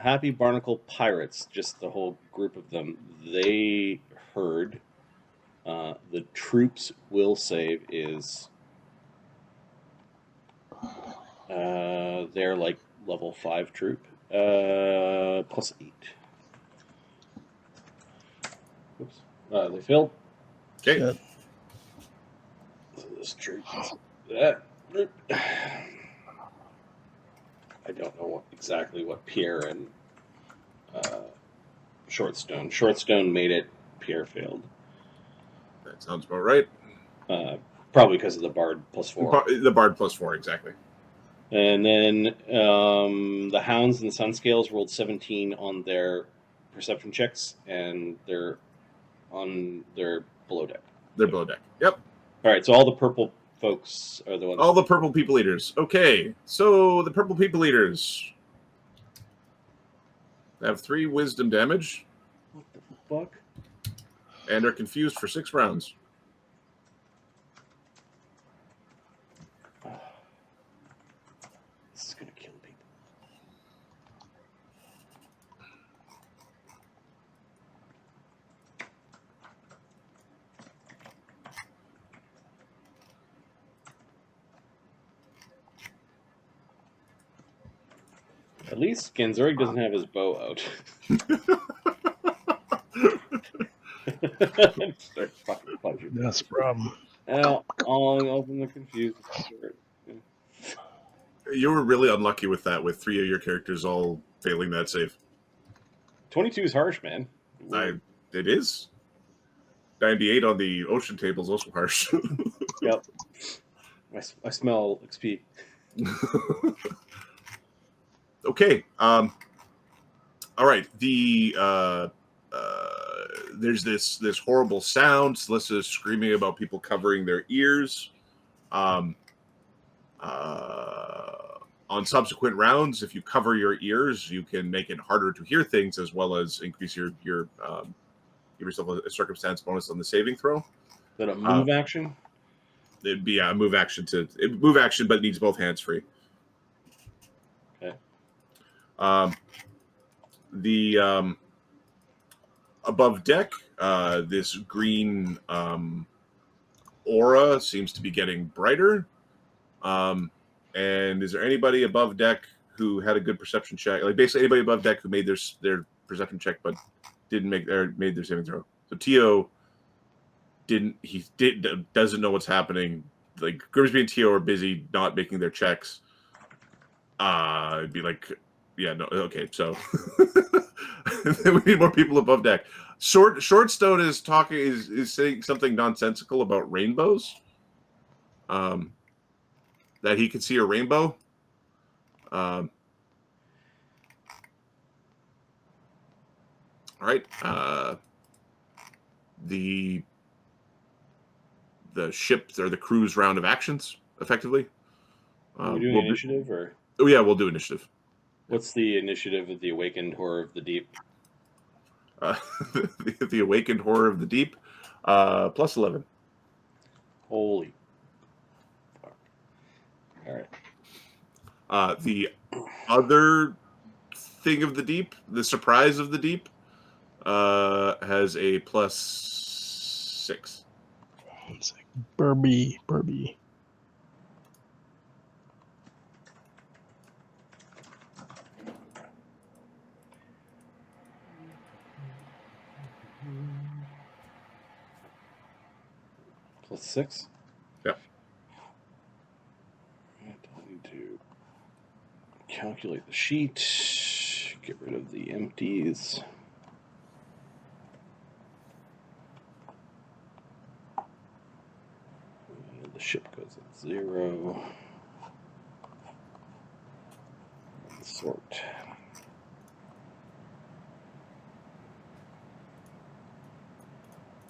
Happy Barnacle Pirates, just the whole group of them. They heard. The troops will save is. They're like level 5 troop. Plus 8. Oops. They failed. Okay. Shit. So this troop. That troop. I don't know exactly what Pierre and Shortstone. Shortstone made it. Pierre failed. That sounds about right. Probably because of the Bard +4. The Bard +4, exactly. And then the Hounds and the Sunscales rolled 17 on their perception checks, and they're below deck. They're below deck. Yep. All right, so all the purple folks are the ones. All the purple people eaters. Okay, so the purple people eaters have 3 wisdom damage What the fuck? and are confused for 6 rounds. This is gonna kill people. At least Genzorg doesn't have his bow out. Start fucking punching. That's the problem. Now, I'll open the confused. You were really unlucky with that, with 3 of your characters all failing that save. 22 is harsh, man. It is. 98 on the ocean table is also harsh. Yep. I smell XP. Okay. All right. There's this horrible sound. Celissa screaming about people covering their ears. On subsequent rounds, if you cover your ears, you can make it harder to hear things, as well as increase your give yourself a circumstance bonus on the saving throw. Is that a move action? It'd be a move action but it needs both hands free. Okay. The above deck, this green aura seems to be getting brighter. And is there anybody above deck who had a good perception check? Like basically anybody above deck who made their perception check but didn't made their saving throw. So Tio doesn't know what's happening. Like Grimsby and Tio are busy not making their checks. It'd be like, yeah, no, okay, so we need more people above deck. Shortstone is saying something nonsensical about rainbows. That he could see a rainbow. All right. The ship or the crew's round of actions, effectively. Are we doing initiative or? Oh yeah, we'll do initiative. What's the initiative of the Awakened Horror of the Deep? The Awakened Horror of the Deep, plus 11. Holy fuck. All right. The other thing of the deep, the surprise of the deep, has a plus 6. It's like Burby. Plus 6? Yep. I need to calculate the sheet. Get rid of the empties. And the ship goes at 0. And sort.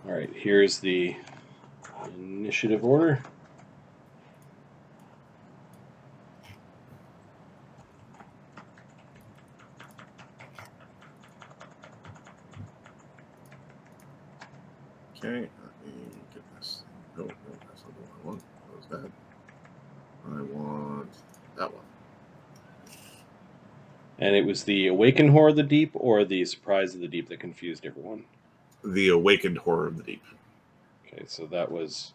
All right, here's the initiative order. Okay, let me get this. No, that's not the one I want. What was that? I want that one. And it was the Awakened Horror of the Deep or the Surprise of the Deep that confused everyone? The Awakened Horror of the Deep. Okay, so that was...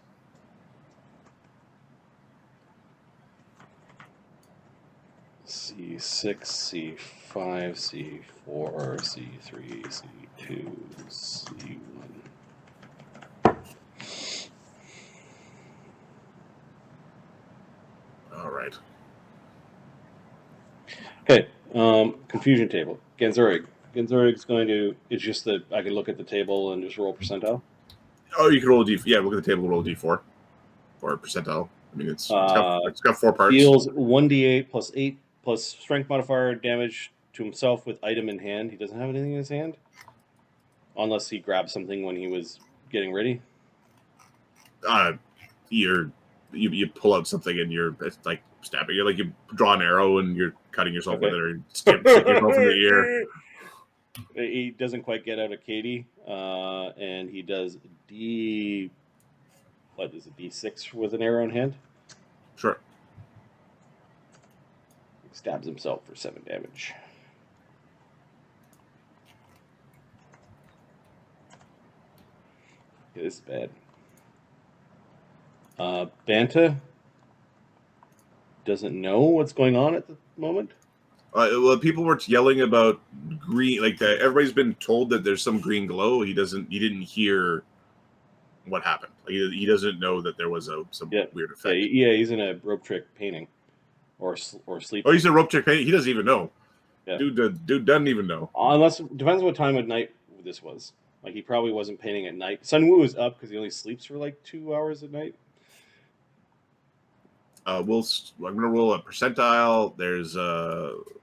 C6, C5, C4, C3, C2, C1. All right. Okay, confusion table. Genzurig. Genzurig's going to... It's just that I can look at the table and just roll percentile. Oh, you can roll a D. Yeah, look at the table. Roll a D4 or percentile. I mean, it's got 4 parts. Deals 1d8 plus 8 plus strength modifier damage to himself with item in hand. He doesn't have anything in his hand, unless he grabbed something when he was getting ready. You pull out something and it's like stabbing. You're like you draw an arrow and you're cutting yourself with it, or stick yourself in the ear. He doesn't quite get out of Katie, and he does D6 with an arrow in hand? Sure. He stabs himself for 7 damage. Okay, this is bad. Banta doesn't know what's going on at the moment. Well, people were yelling about green. Like everybody's been told that there's some green glow. He didn't hear what happened. Like, he doesn't know that there was some weird effect. Yeah, he's in a rope trick painting, or sleep. Oh, he's in a rope trick painting. He doesn't even know. Yeah. Dude doesn't even know. Unless depends what time of night this was. Like he probably wasn't painting at night. Sunwoo is up because he only sleeps for like 2 hours at night. I'm gonna roll a percentile. There's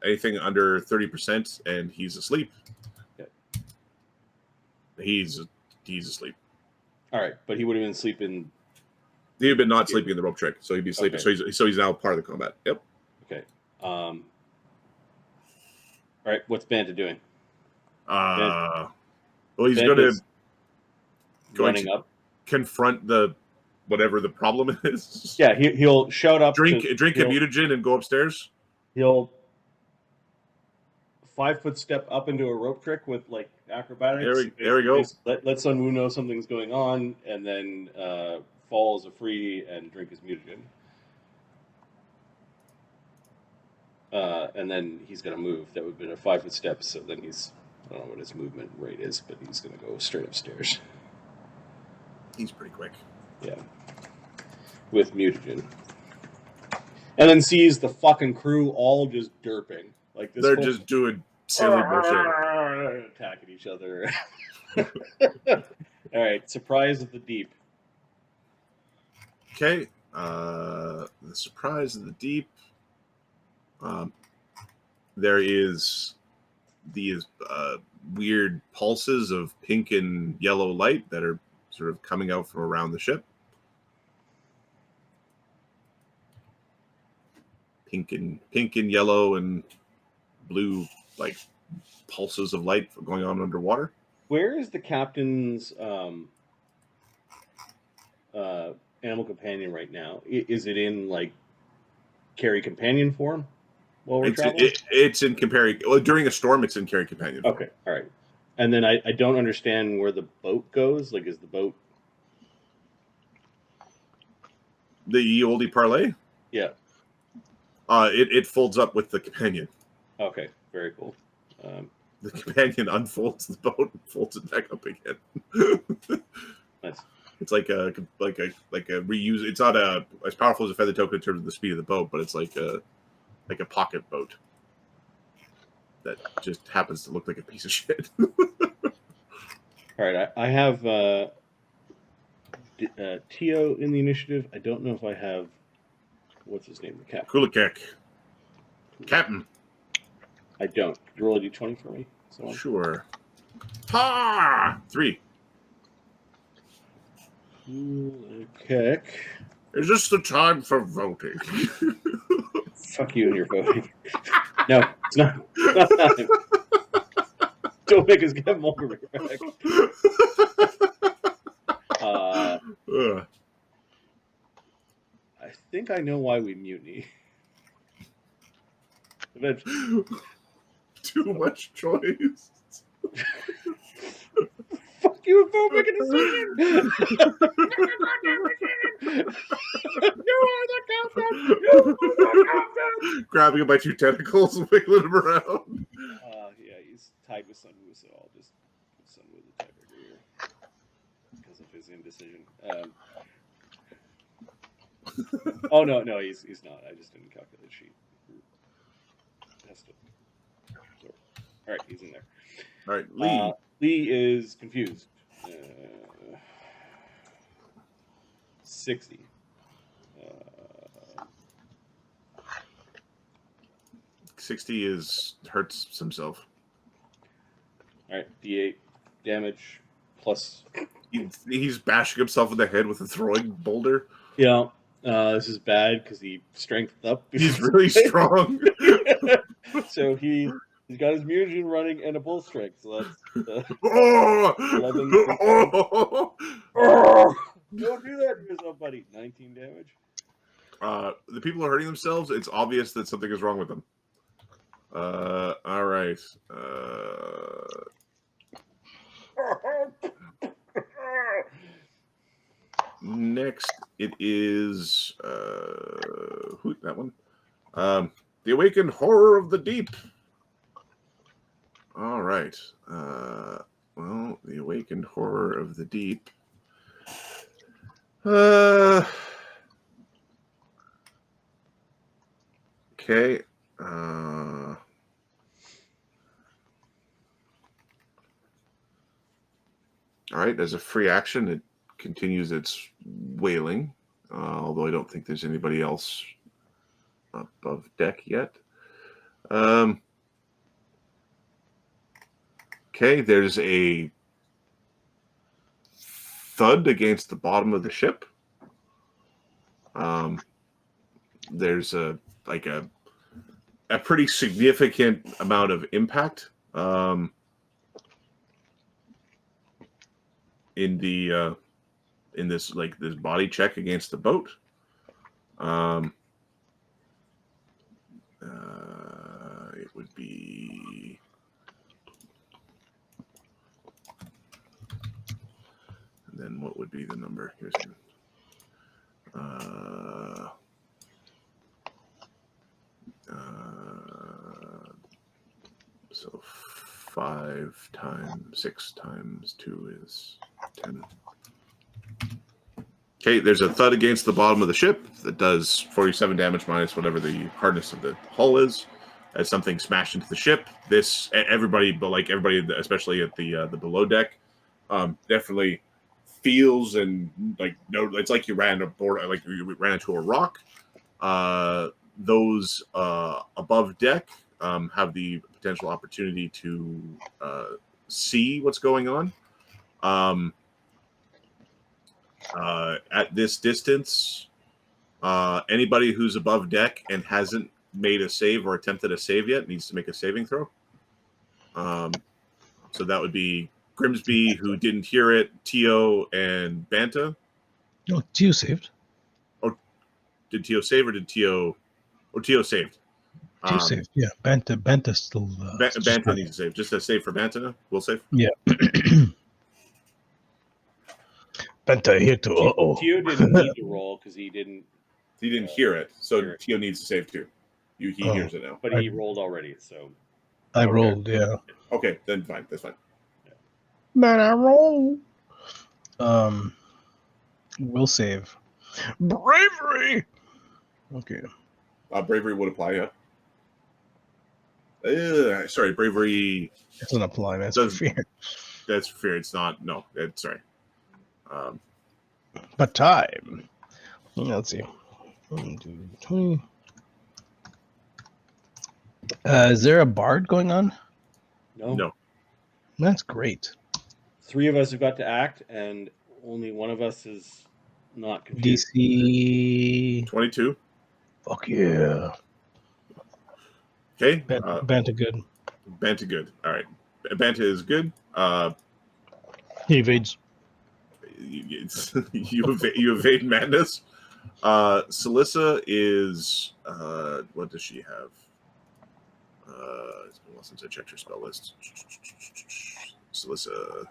anything under 30%, and he's asleep. Yeah. He's asleep. All right, but he would have been sleeping. He had been not sleeping in the rope trick, so he'd be sleeping. Okay. So he's now part of the combat. Yep. Okay. All right, what's Banta doing? Well, he's Banta's going running to up. confront whatever the problem is. Yeah, he'll shout up. Drink a mutagen and go upstairs. He'll 5-foot step up into a rope trick with like acrobatics. There we go. Let Sunwoo know something's going on, and then fall as a free and drink his mutagen. And then he's going to move. That would have been a 5-foot step. So then I don't know what his movement rate is, but he's going to go straight upstairs. He's pretty quick. Yeah. With mutagen. And then sees the fucking crew all just derping. Like this. They're just doing silly bullshit. Attacking each other. All right. Surprise of the Deep. Okay. The Surprise of the Deep. There is these weird pulses of pink and yellow light that are sort of coming out from around the ship. Pink and yellow and blue, like pulses of light going on underwater. Where is the captain's animal companion right now? Is it in like carry companion form while we're traveling? It's in comparing. Well, during a storm, it's in carry companion form. Okay, all right. And then I don't understand where the boat goes. Like, is the boat the oldie parlay? Yeah. It folds up with the companion. Okay, very cool. The companion unfolds the boat and folds it back up again. Nice. It's like a reuse. It's not as powerful as a feather token in terms of the speed of the boat, but it's like a pocket boat that just happens to look like a piece of shit. All right, I have Tio in the initiative. I don't know if I have what's his name, the captain. Kulakek. Captain. I don't. Could you roll a d20 for me? Sure. Ha! 3. Ooh, a kick. Is this the time for voting? Fuck you and your voting. No, it's not. It's not time. Don't make us get Mulgar back. Ugh. I think I know why we mutiny. Eventually. Too much choice. Fuck you, vote, make a decision! You are the captain! You are the captain! Grabbing him by two tentacles and wiggling him around. Yeah, he's tied with Sunwoo, so I'll just put Sunwoo the tiebreaker here. Because of his indecision. Oh, no, he's not. I just didn't calculate the sheet. Has to. So, all right, he's in there. All right, Lee. Lee is confused. 60. 60 hurts himself. All right, D8 damage plus. He's bashing himself in the head with a throwing boulder. Yeah, this is bad because he strengthened up. He's really strong. So he's got his mutagen running and a bull strength. So that's 11. Don't do that to yourself, buddy. 19 damage. The people are hurting themselves. It's obvious that something is wrong with them. All right. Next, it is that one. The Awakened Horror of the Deep. All right. Well, the Awakened Horror of the Deep. Okay. All right. As a free action, it continues its wailing. Although I don't think there's anybody else above deck yet. Okay, there's a thud against the bottom of the ship. There's a pretty significant amount of impact in this body check against the boat. It would be and then what would be the number? Here's so 5 times 6 times 2 is 10. Okay, there's a thud against the bottom of the ship that does 47 damage minus whatever the hardness of the hull is. As something smashed into the ship, everybody, especially at the below deck, definitely feels and it's like you ran into a rock. Those above deck have the potential opportunity to see what's going on. At this distance, anybody who's above deck and hasn't made a save or attempted a save yet needs to make a saving throw. So that would be Grimsby, who didn't hear it, Tio, and Banta. No, Tio saved. Oh, did Tio save or did Tio? Oh, Tio saved. Tio saved. Yeah, Banta still. Banta needs to save. Just a save for Banta. We'll save. Yeah. Banta here to. Tio didn't need to roll because he didn't. He didn't hear it, so Tio needs to save too. He hears it now, but he rolled already. So I rolled. Yeah. Okay, then fine. That's fine. Man, I roll. Will save. Bravery. Okay. Bravery would apply. Yeah. Sorry, bravery. It doesn't apply. That's fear. That's fear. It's not. No. Sorry. But time. Let's see. 1, 2, 20. Is there a bard going on? No. That's great. 3 of us have got to act, and only one of us is not confused. DC. 22. Fuck yeah. Okay. Banta good. Banta good. All right. Banta is good. He evades. You evade madness. Celissa is what does she have? It's been a while since I checked her spell list. Celissa.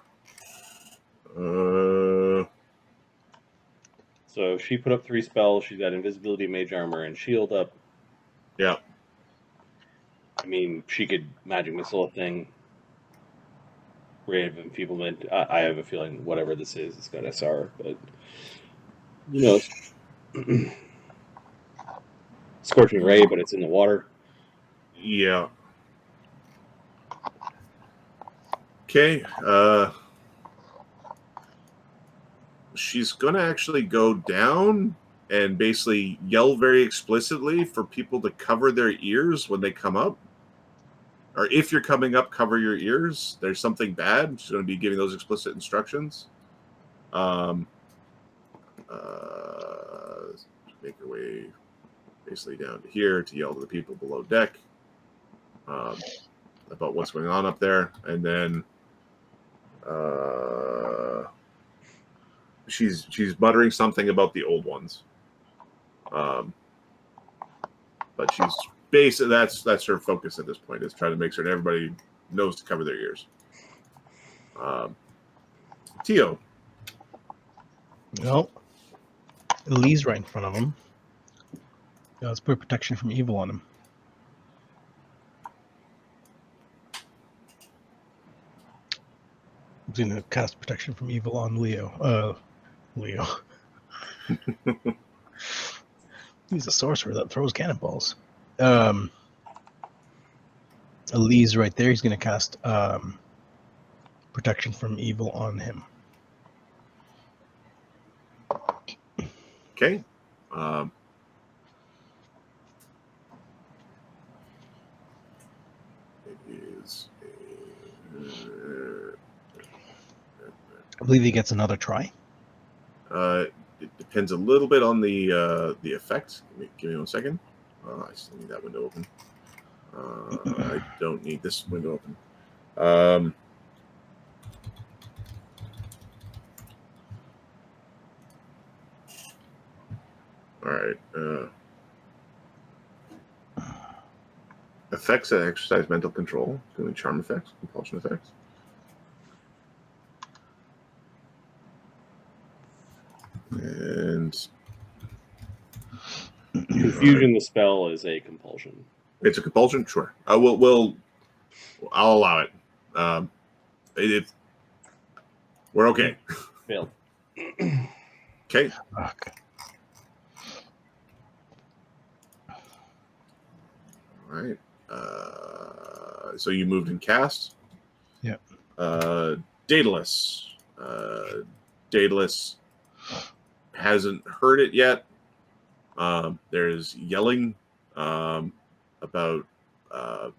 So she put up 3 spells. She's got invisibility, mage armor, and shield up. Yeah. I mean, she could magic missile a thing. Ray of enfeeblement. I have a feeling whatever this is, it's got SR, but who knows? Scorching ray, but it's in the water. Yeah. Okay. She's gonna actually go down and basically yell very explicitly for people to cover their ears when they come up. Or if you're coming up, cover your ears. There's something bad. She's going to be giving those explicit instructions. Make her way basically down to here to yell to the people below deck about what's going on up there. And then she's muttering something about the old ones. But she's basically that's her focus at this point, is trying to make sure that everybody knows to cover their ears. Tio. Well, Lee's right in front of him. Let's put protection from evil on him. I'm going to cast protection from evil on Leo. Leo. He's a sorcerer that throws cannonballs. Lee's right there. He's going to cast protection from evil on him. Okay. It is. I believe he gets another try. It depends a little bit on the effect. Give me 1 second. I still need that window open. I don't need this window open. All right. Effects that exercise mental control, doing charm effects, compulsion effects. And Confusion, the spell, is a compulsion. it's a compulsion, sure. I'll allow it. We're okay. Failed. Okay. Fuck. All right. So you moved and cast. Yep. Daedalus. Daedalus hasn't heard it yet. There's yelling about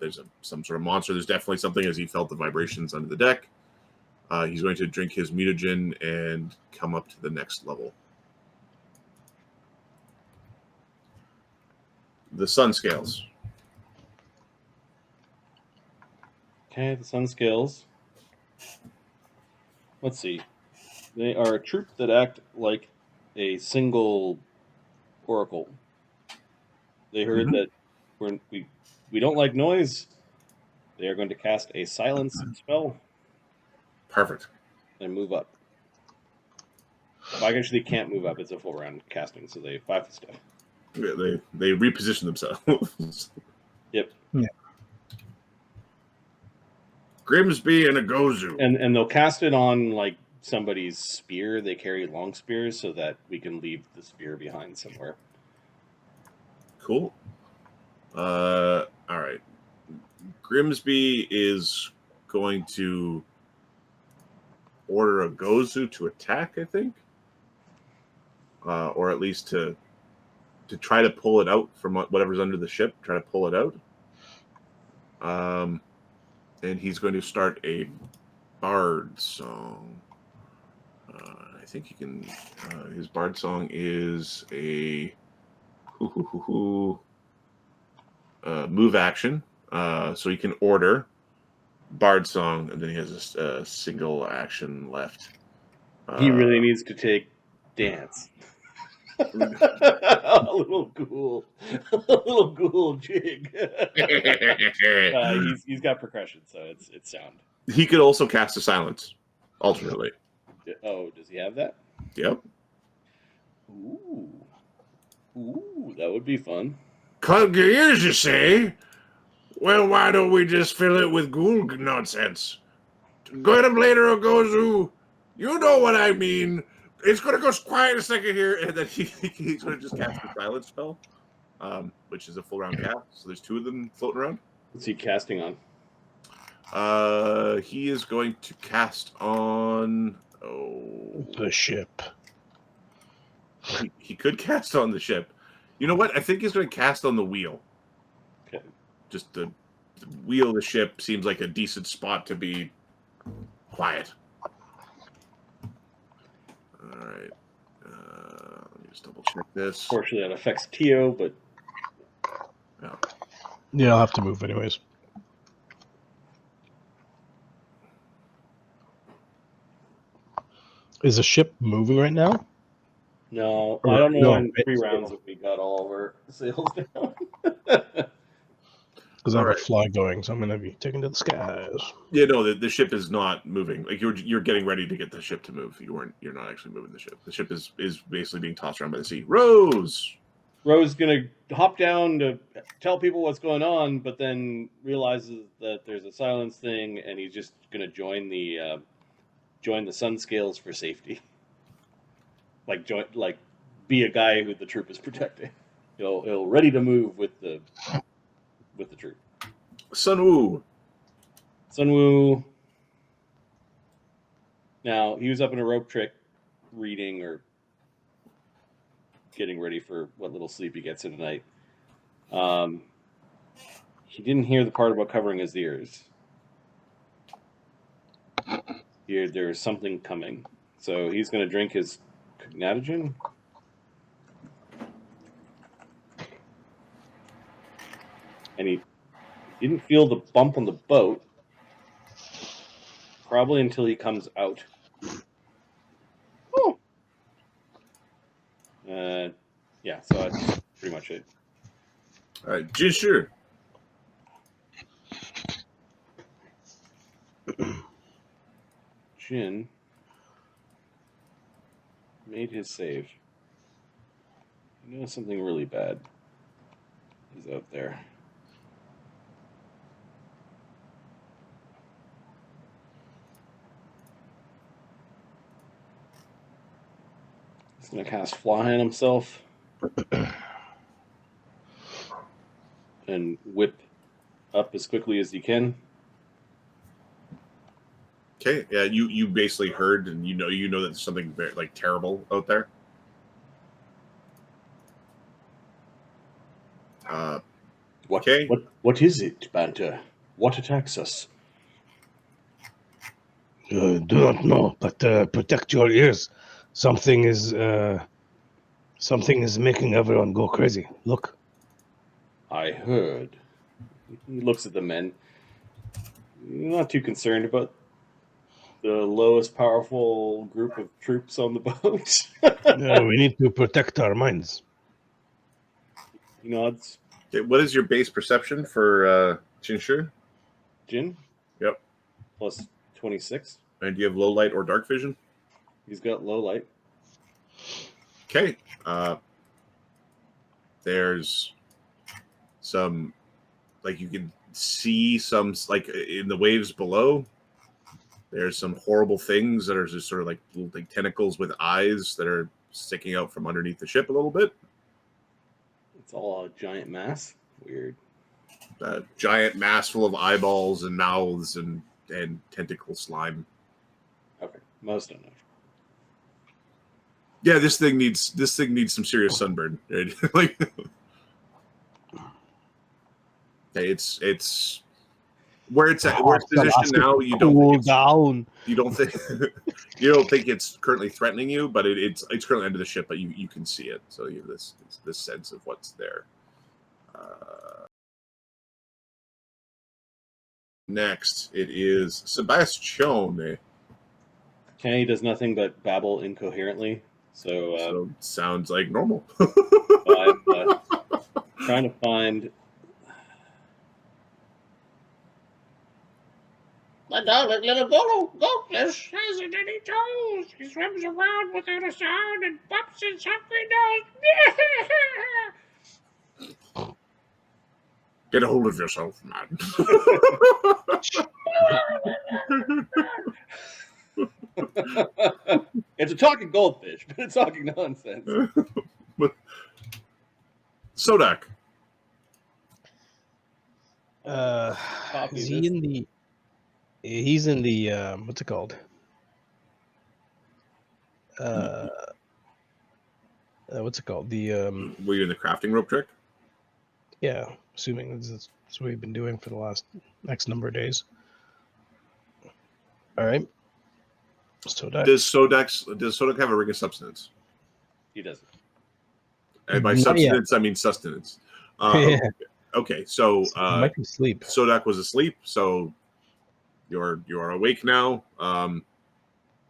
there's some sort of monster. There's definitely something, as he felt the vibrations under the deck. He's going to drink his mutagen and come up to the next level. The sun scales. Okay, the sun scales. Let's see. They are a troop that act like a single oracle. They heard that we don't like noise. They are going to cast a silence spell Perfect. and move up. Well, I actually can't move up. It's a full round casting, so they 5 foot step. Yeah, they reposition themselves. Yep. Yeah. Grimsby and a Gozu. And they'll cast it on like somebody's spear. They carry long spears so that we can leave the spear behind somewhere. Cool. All right. Grimsby is going to order a Gozu to attack, I think, or at least to try to pull it out from whatever's under the ship. Try to pull it out. And he's going to start a bard song. I think he can. His bard song is a move action, so he can order bard song, and then he has a single action left. He really needs to take dance. A little ghoul jig. He's got percussion, so it's sound. He could also cast a silence, alternately. Oh, does he have that? Yep. Ooh, that would be fun. Cut your ears, you say? Well, why don't we just fill it with ghoul nonsense? Go ahead, later or go zoo. You know what I mean. It's going to go quiet a second here, and then he's going to just cast the silence spell, which is a full round cast. So there's 2 of them floating around. What's he casting on? He is going to cast on The ship. He could cast on the ship. You know what? I think he's going to cast on the wheel. Okay. Just the wheel of the ship seems like a decent spot to be quiet. All right. Let me just double check this. Unfortunately, that affects Tio, but Yeah. Yeah, I'll have to move anyways. Is the ship moving right now? no, Or- I don't know no, in 3 it's- rounds if we got all of our sails down. Because I have Alright. a fly going, so I'm going to be taken to the skies. Yeah, no, the ship is not moving. Like you're getting ready to get the ship to move. You're not actually moving the ship. The ship is basically being tossed around by the sea. Rose. Rose's gonna hop down to tell people what's going on, but then realizes that there's a silence thing, and he's just gonna join the sun scales for safety. Like be a guy who the troop is protecting. He'll ready to move with the troop. Sunwoo. Sunwoo. Now he was up in a rope trick, reading or getting ready for what little sleep he gets in tonight. He didn't hear the part about covering his ears. There's something coming, so he's going to drink his cognitogen. And he didn't feel the bump on the boat, probably until he comes out. Oh. Yeah, so that's pretty much it. All right, Jinshe. Jin made his save. You know something really bad is out there. He's gonna cast Fly on himself and whip up as quickly as he can. Okay, yeah, you basically heard, and you know that there's something very terrible out there. Okay. What is it, Banter? What attacks us? Do not know, but protect your ears. Something is making everyone go crazy. Look. I heard. He looks at the men. Not too concerned about the lowest powerful group of troops on the boat. We need to protect our minds. He nods. Okay, what is your base perception for Jinshe? Jin? Yep. Plus 26. And do you have low light or dark vision? He's got low light. Okay. There's some, you can see some, in the waves below, there's some horrible things that are just sort of like tentacles with eyes that are sticking out from underneath the ship a little bit. It's all a giant mass. Weird. A giant mass full of eyeballs and mouths and tentacle slime. Okay. Most enough. Yeah, this thing needs some serious sunburn. Right? It's where it's positioned now, you don't cool think it's, down. you don't think you don't think it's currently threatening you, but it's currently under the ship, but you can see it, so you have this sense of what's there. Next, it is Sebastian. Kenny does nothing but babble incoherently, so Sounds like normal. I'm trying to find. My darling little goldfish hasn't any toes. He swims around without a sound and pops his hungry nose. Get a hold of yourself, man. It's a talking goldfish, but it's talking nonsense. Sodak. Copy Is this. he in the? He's in the. What's it called? What's it called? The Were you in the crafting rope trick? yeah. Assuming that's what we've been doing for the last X number of days. All right. So that Does Sodak have a ring of substance? He doesn't. And by Not yet. substance, I mean sustenance. Yeah. Okay, so He might be asleep. Sodak was asleep, so you're awake now.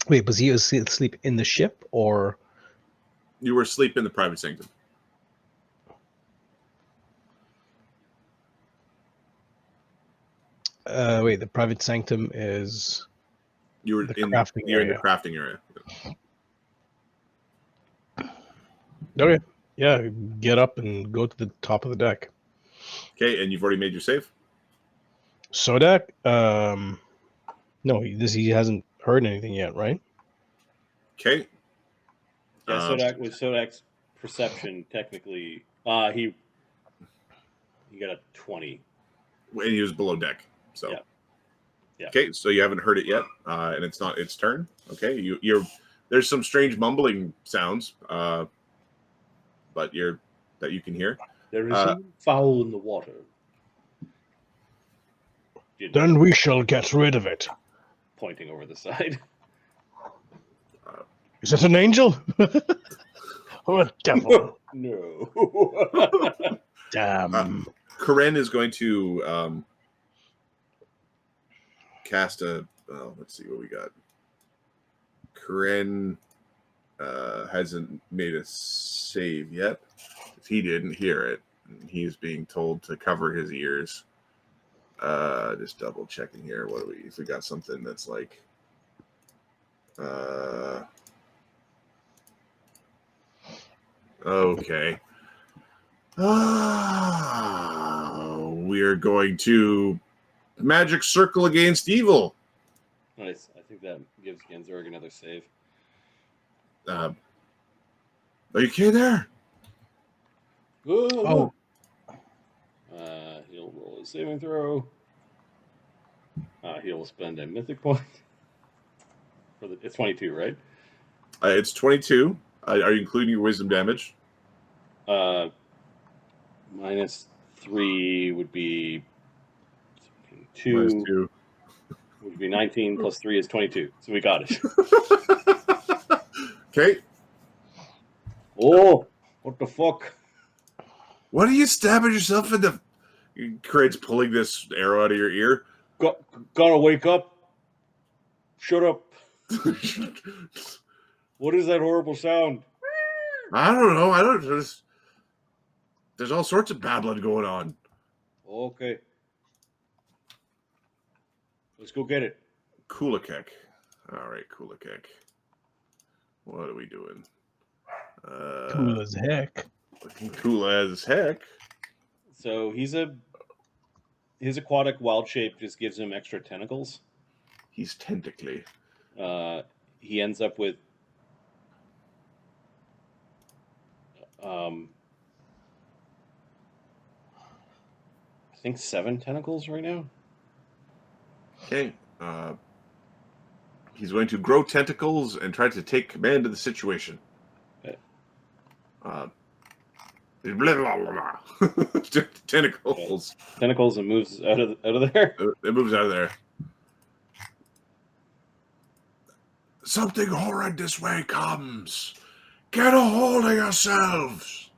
Wait, was he asleep in the ship or? You were asleep in the private sanctum. Wait, the private sanctum is. You were The in crafting you're in the area. crafting area. Okay. Yeah, get up and go to the top of the deck. Okay, and you've already made your save. Sodak, no, he hasn't heard anything yet, right? Okay. Yeah, Sodak with Sodak's perception, technically, he got a 20. And he was below deck. So Yeah. Yeah. Okay, so you haven't heard it yet, and it's not its turn. Okay, you're there's some strange mumbling sounds, but that you can hear. There is some foul in the water. Then we shall get rid of it. Pointing over the side. Is that an angel? Or a devil? No. Damn. Karen is going to cast a. Let's see what we got. Karen hasn't made a save yet. He didn't hear it. He's being told to cover his ears. Just double checking here. What do we? If we got something that's like. Okay. We're going to magic circle against evil. Nice. I think that gives Genzorg another save. Are you okay there? Oh. He'll roll a saving throw. He'll spend a mythic point. It's 22, right? It's 22. Are you including your wisdom damage? -3 would be 2. Minus 2. Would be 19 plus 3 is 22. So we got it. Okay. Oh, what the fuck? What are you stabbing yourself in the? Craig's pulling this arrow out of your ear. Gotta wake up. Shut up. What is that horrible sound? I don't know. There's all sorts of babbling going on. Okay. Let's go get it. Kulakek. All right, Kulakek. What are we doing? Cool as heck. Cool as heck. So his aquatic wild shape just gives him extra tentacles. He's tentacly. He ends up with I think 7 tentacles right now. Okay. He's going to grow tentacles and try to take command of the situation. Okay. Blah, blah, blah, blah. Tentacles. Tentacles and moves out of there. It moves out of there. Something horrendous way comes. Get a hold of yourselves.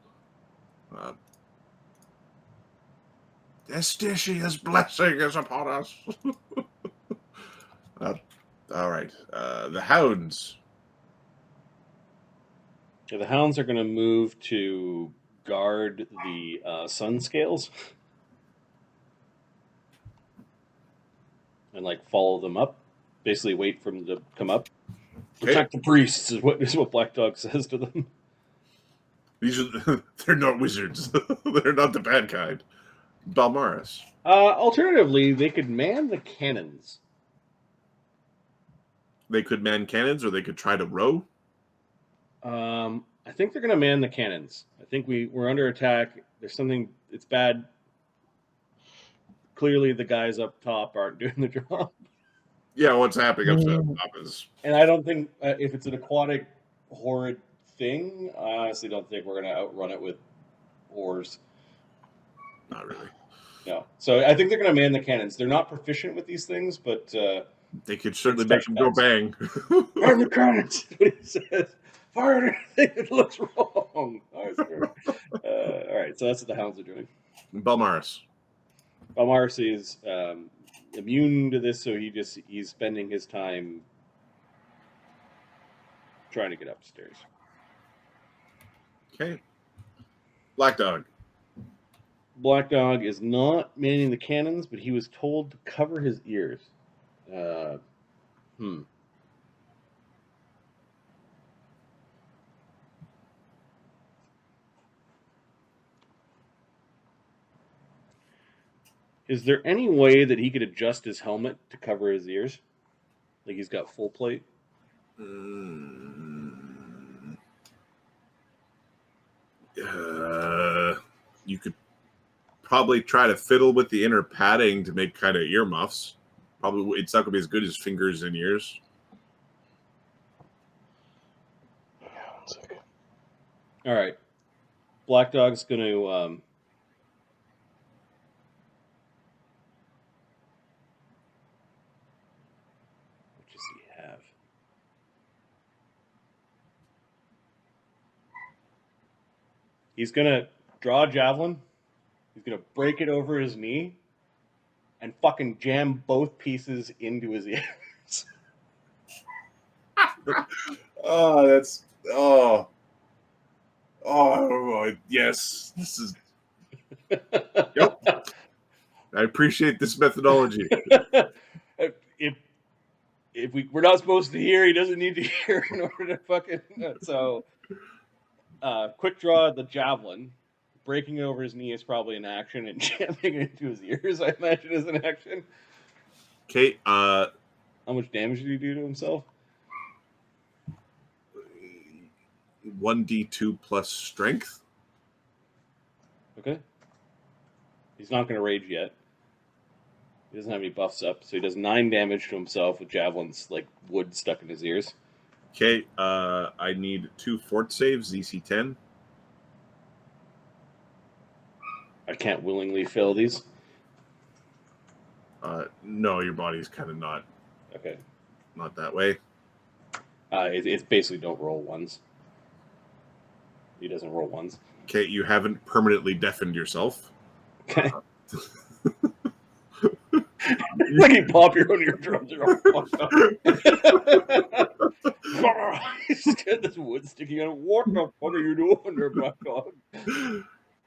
Esticia's blessing is upon us. All right. The hounds. Yeah, the hounds are going to move to guard the sun scales and like follow them up. Basically, wait for them to come up. Protect the priests is what Black Dog says to them. These are they're not wizards. They're not the bad kind. Balmaris. Alternatively, they could man the cannons. They could man cannons, or they could try to row. I think they're going to man the cannons. I think we're under attack. There's something. It's bad. Clearly, the guys up top aren't doing the job. Yeah, what's happening up top is. And I don't think if it's an aquatic horrid thing, I honestly don't think we're going to outrun it with oars. Not really. No. So I think they're going to man the cannons. They're not proficient with these things, but they could certainly make them go bang. Fire the cannons. What he says. Fire anything that looks wrong. All right. So that's what the hounds are doing. Balmaris. Balmaris is immune to this, so he's spending his time trying to get upstairs. Okay. Black Dog. Black Dog is not manning the cannons, but he was told to cover his ears. Is there any way that he could adjust his helmet to cover his ears? Like he's got full plate? You could probably try to fiddle with the inner padding to make kind of earmuffs. Probably it's not going to be as good as fingers and ears. One second. All right. Black Dog's going to... what does he have? He's going to draw a javelin. He's going to break it over his knee and fucking jam both pieces into his ears. Oh, that's... Oh, yes. This is... Yep. I appreciate this methodology. If we're not supposed to hear, he doesn't need to hear in order to fucking... So, quick draw the javelin. Breaking it over his knee is probably an action, and jamming it into his ears, I imagine, is an action. Okay, How much damage did he do to himself? 1d2 plus strength. Okay. He's not going to rage yet. He doesn't have any buffs up, so he does 9 damage to himself with javelins like wood stuck in his ears. Okay, I need 2 fort saves, DC 10. I can't willingly fail these. No, your body's kind of not that way. It's basically don't roll ones. He doesn't roll ones. Okay, you haven't permanently deafened yourself. Okay. Like you pop your own eardrums and all fucked up. He's got this wood sticking out. What the fuck are you doing there, Black Dog?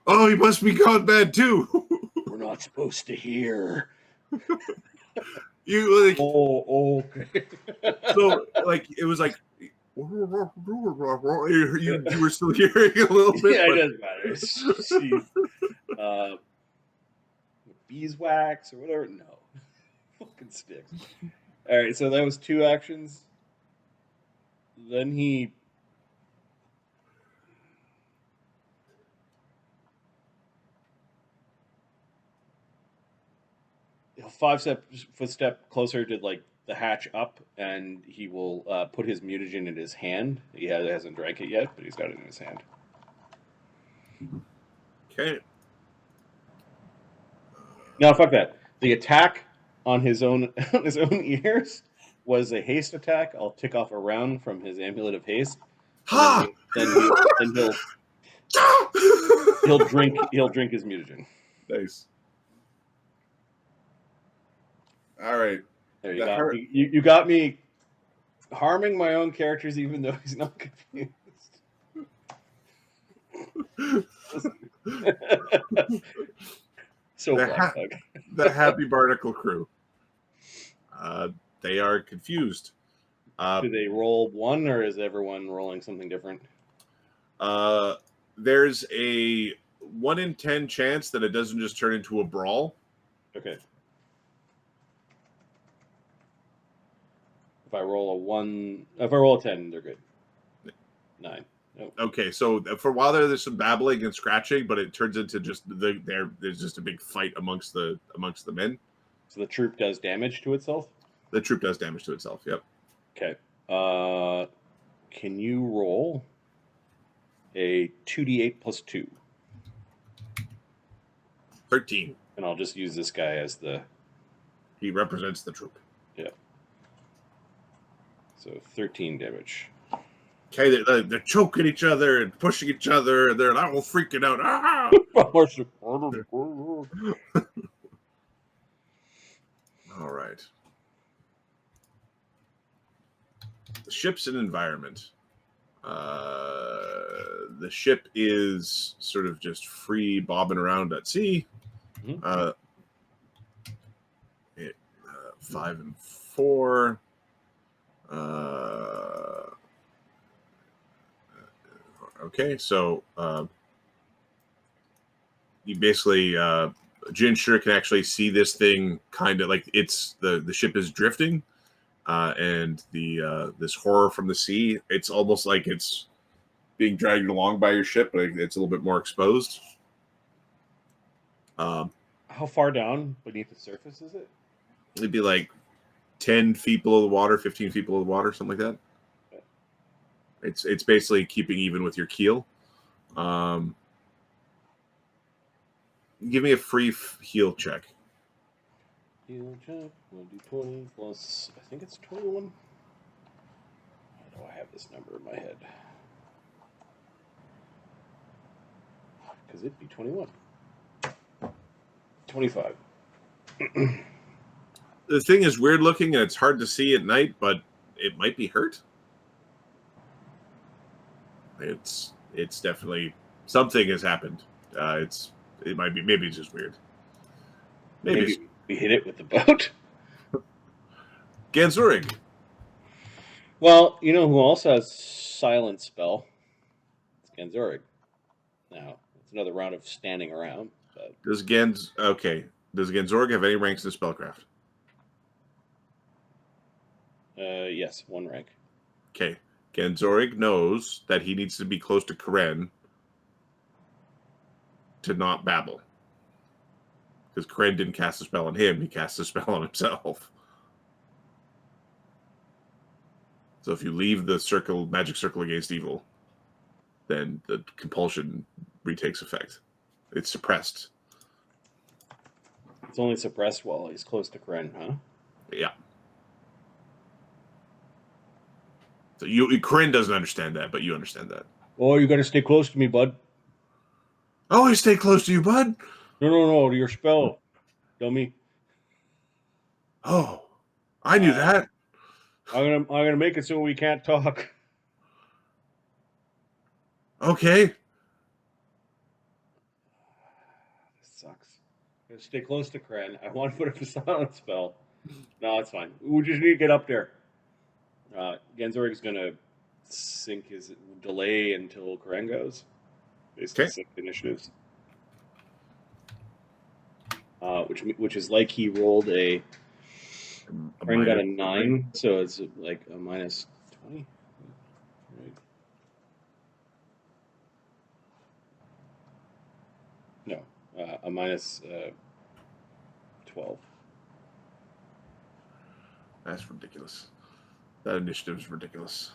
Oh, he must be gone bad too. We're not supposed to hear. You like, oh, okay. so like it was like you were still hearing a little bit. Yeah, but... it doesn't matter. Beeswax or whatever. No, fucking sticks. All right, so that was 2 actions. Then he'll 5-footstep closer to like the hatch up, and he will put his mutagen in his hand. He hasn't drank it yet, but he's got it in his hand. Okay. No, fuck that. The attack on his own ears was a haste attack. I'll tick off a round from his amulet of haste. Ha! Then he'll drink his mutagen. Nice. All right. There you got me harming my own characters, even though he's not confused. So black bug. The Happy Barnacle crew. They are confused. Do they roll one, or is everyone rolling something different? There's a 1 in 10 chance that it doesn't just turn into a brawl. Okay. If I roll a 10, they're good. 9. Nope. Okay, so for a while there's some babbling and scratching, but it turns into just there's just a big fight amongst the men. So the troop does damage to itself? The troop does damage to itself, yep. Okay. Can you roll a 2d8 plus 2? 13. And I'll just use this guy as He represents the troop. Yeah. So 13 damage. Okay, they're choking each other and pushing each other, and they're all freaking out. Ah! All right. The ship's an environment. The ship is sort of just free bobbing around at sea. Mhm. 5 and 4. Okay, so you basically Jinshe can actually see this thing kind of like it's the ship is drifting, and the this horror from the sea. It's almost like it's being dragged along by your ship, but it's a little bit more exposed. How far down beneath the surface is it? It'd be like 10 feet below the water, 15 feet below the water, something like that. It's basically keeping even with your keel. Give me a free heal check. Heal check. 1d20 plus, I think it's 21. How do I have this number in my head? Because it'd be 21. 25. The thing is weird looking and it's hard to see at night, but it might be hurt. It's definitely something has happened. It might be, maybe it's just weird. Maybe we hit it with the boat. Ganzurig. Well, you know who also has silent spell? It's Ganzurig. Now, it's another round of standing around. But... Does Ganzurig have any ranks in spellcraft? Yes, 1 rank. Okay. Ganzurig knows that he needs to be close to Karen to not babble. Because Karen didn't cast a spell on him, he cast a spell on himself. So if you leave the magic circle against evil, then the compulsion retakes effect. It's suppressed. It's only suppressed while he's close to Karen, huh? Yeah. So Karen doesn't understand that, but you understand that. Oh, you gotta stay close to me, bud. Oh, I stay close to you, bud. No, your spell, dummy. Oh, I knew that. I'm gonna make it so we can't talk. Okay. This sucks. I'm gonna stay close to Kren. I want to put up a silent spell. No, it's fine. We just need to get up there. Ganzorig's gonna sync his delay until Kren goes. Basically, Okay. sync initiatives. Which is like he rolled a. Kren got a 9, so it's like a minus 20. Right. No, a minus 12. That's ridiculous. That initiative is ridiculous.